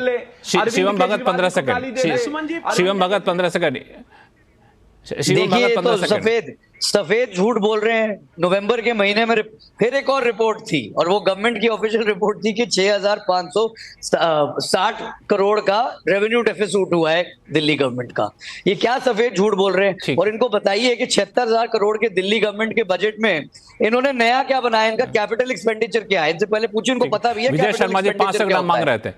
शिवम भगत 15 सेकंड। शिवम भगत 15 सेकंड। देखिए तो सफेद झूठ बोल रहे हैं। नवंबर के महीने में फिर एक और रिपोर्ट थी और वो गवर्नमेंट की ऑफिशियल रिपोर्ट थी कि 6,560 करोड़ का रेवेन्यू डेफिसिट हुआ है दिल्ली गवर्नमेंट का। ये क्या सफेद झूठ बोल रहे हैं? और इनको बताइए कि 76,000 करोड़ के दिल्ली गवर्नमेंट के बजट में इन्होंने नया क्या बनाया, इनका कैपिटल एक्सपेंडिचर क्या है? इनसे पहले पूछिए, इनको पता भी है। विजय शर्मा जी 5 सेकंड आप मांग रहे थे।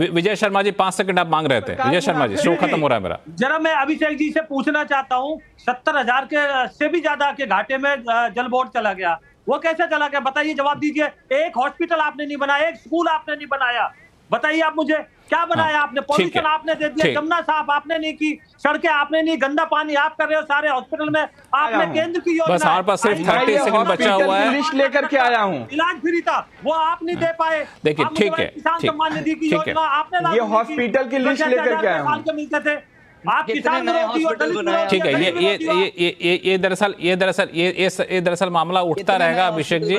विजय शर्मा जी 5 सेकंड आप मांग रहे थे। विजय शर्मा जी शो खत्म हो रहा है मेरा। जरा मैं अभिषेक जी से पूछना चाहता हूँ, 70,000 के से भी ज्यादा के घाटे में जल बोर्ड चला गया, वो कैसे चला गया? बताइए, जवाब दीजिए। एक हॉस्पिटल आपने नहीं बनाया, एक स्कूल आपने नहीं बनाया, बताइए आप मुझे क्या बनाया आपने? पॉल्यूशन आपने दे दिया, जमुना साफ आपने नहीं की, सड़कें आपने नहीं, गंदा पानी आप कर रहे हो सारे हॉस्पिटल में। आपने केंद्र की योजना, बस हमारे पास सिर्फ 30 सेकंड बचा हुआ है। लिस्ट लेकर के आया हूँ। इलाज फ्री था, वो आप नहीं दे पाए। देखिए ठीक है, किसान सम्मान निधि की योजना आपने, ये हॉस्पिटल की लिस्ट लेकर के आया हूँ। मिलते थे आप किसान ठीक है। ये दरअसल मामला उठता रहेगा अभिषेक जी।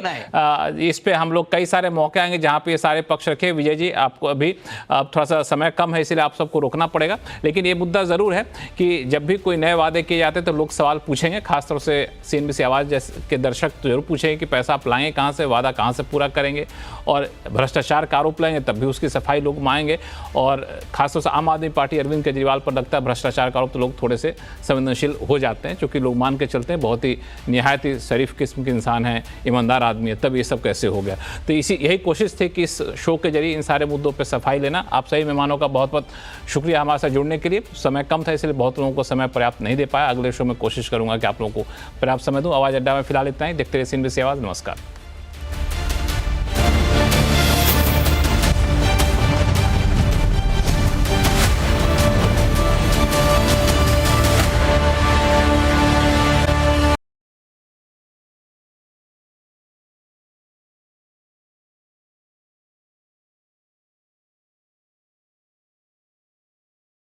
इस पे हम लोग कई सारे मौके आएंगे जहां पे ये सारे पक्ष रखे। विजय जी आपको अभी थोड़ा सा समय कम है, इसलिए आप सबको रोकना पड़ेगा। लेकिन ये मुद्दा जरूर है कि जब भी कोई नए वादे किए जाते हैं तो लोग सवाल पूछेंगे, खासतौर से CNBC आवाज के दर्शक तो जरूर पूछेंगे कि पैसा आप लाएंगे कहाँ से, वादा कहाँ से पूरा करेंगे, और भ्रष्टाचार का आरोप लाएंगे तब भी उसकी सफाई लोग मांगेंगे। और खासतौर से आम आदमी पार्टी अरविंद केजरीवाल पर लगता है भ्रष्टाचार का आरोप तो लोग थोड़े से संवेदनशील हो जाते हैं, क्योंकि लोग मान के चलते हैं बहुत ही निहायत ही शरीफ किस्म के इंसान है, ईमानदार आदमी है, तब ये सब कैसे हो गया। तो यही कोशिश थी कि इस शो के जरिए इन सारे मुद्दों पे सफाई लेना। आप सभी मेहमानों का बहुत बहुत शुक्रिया हमारे साथ जुड़ने के लिए। समय कम था इसलिए बहुत लोगों को समय पर्याप्त नहीं दे पाया। अगले शो में कोशिश करूंगा कि आप लोगों को पर्याप्त समय दूं। आवाज अड्डा में फिलहाल इतना ही। देखते रहिए CNBC आवाज। नमस्कार।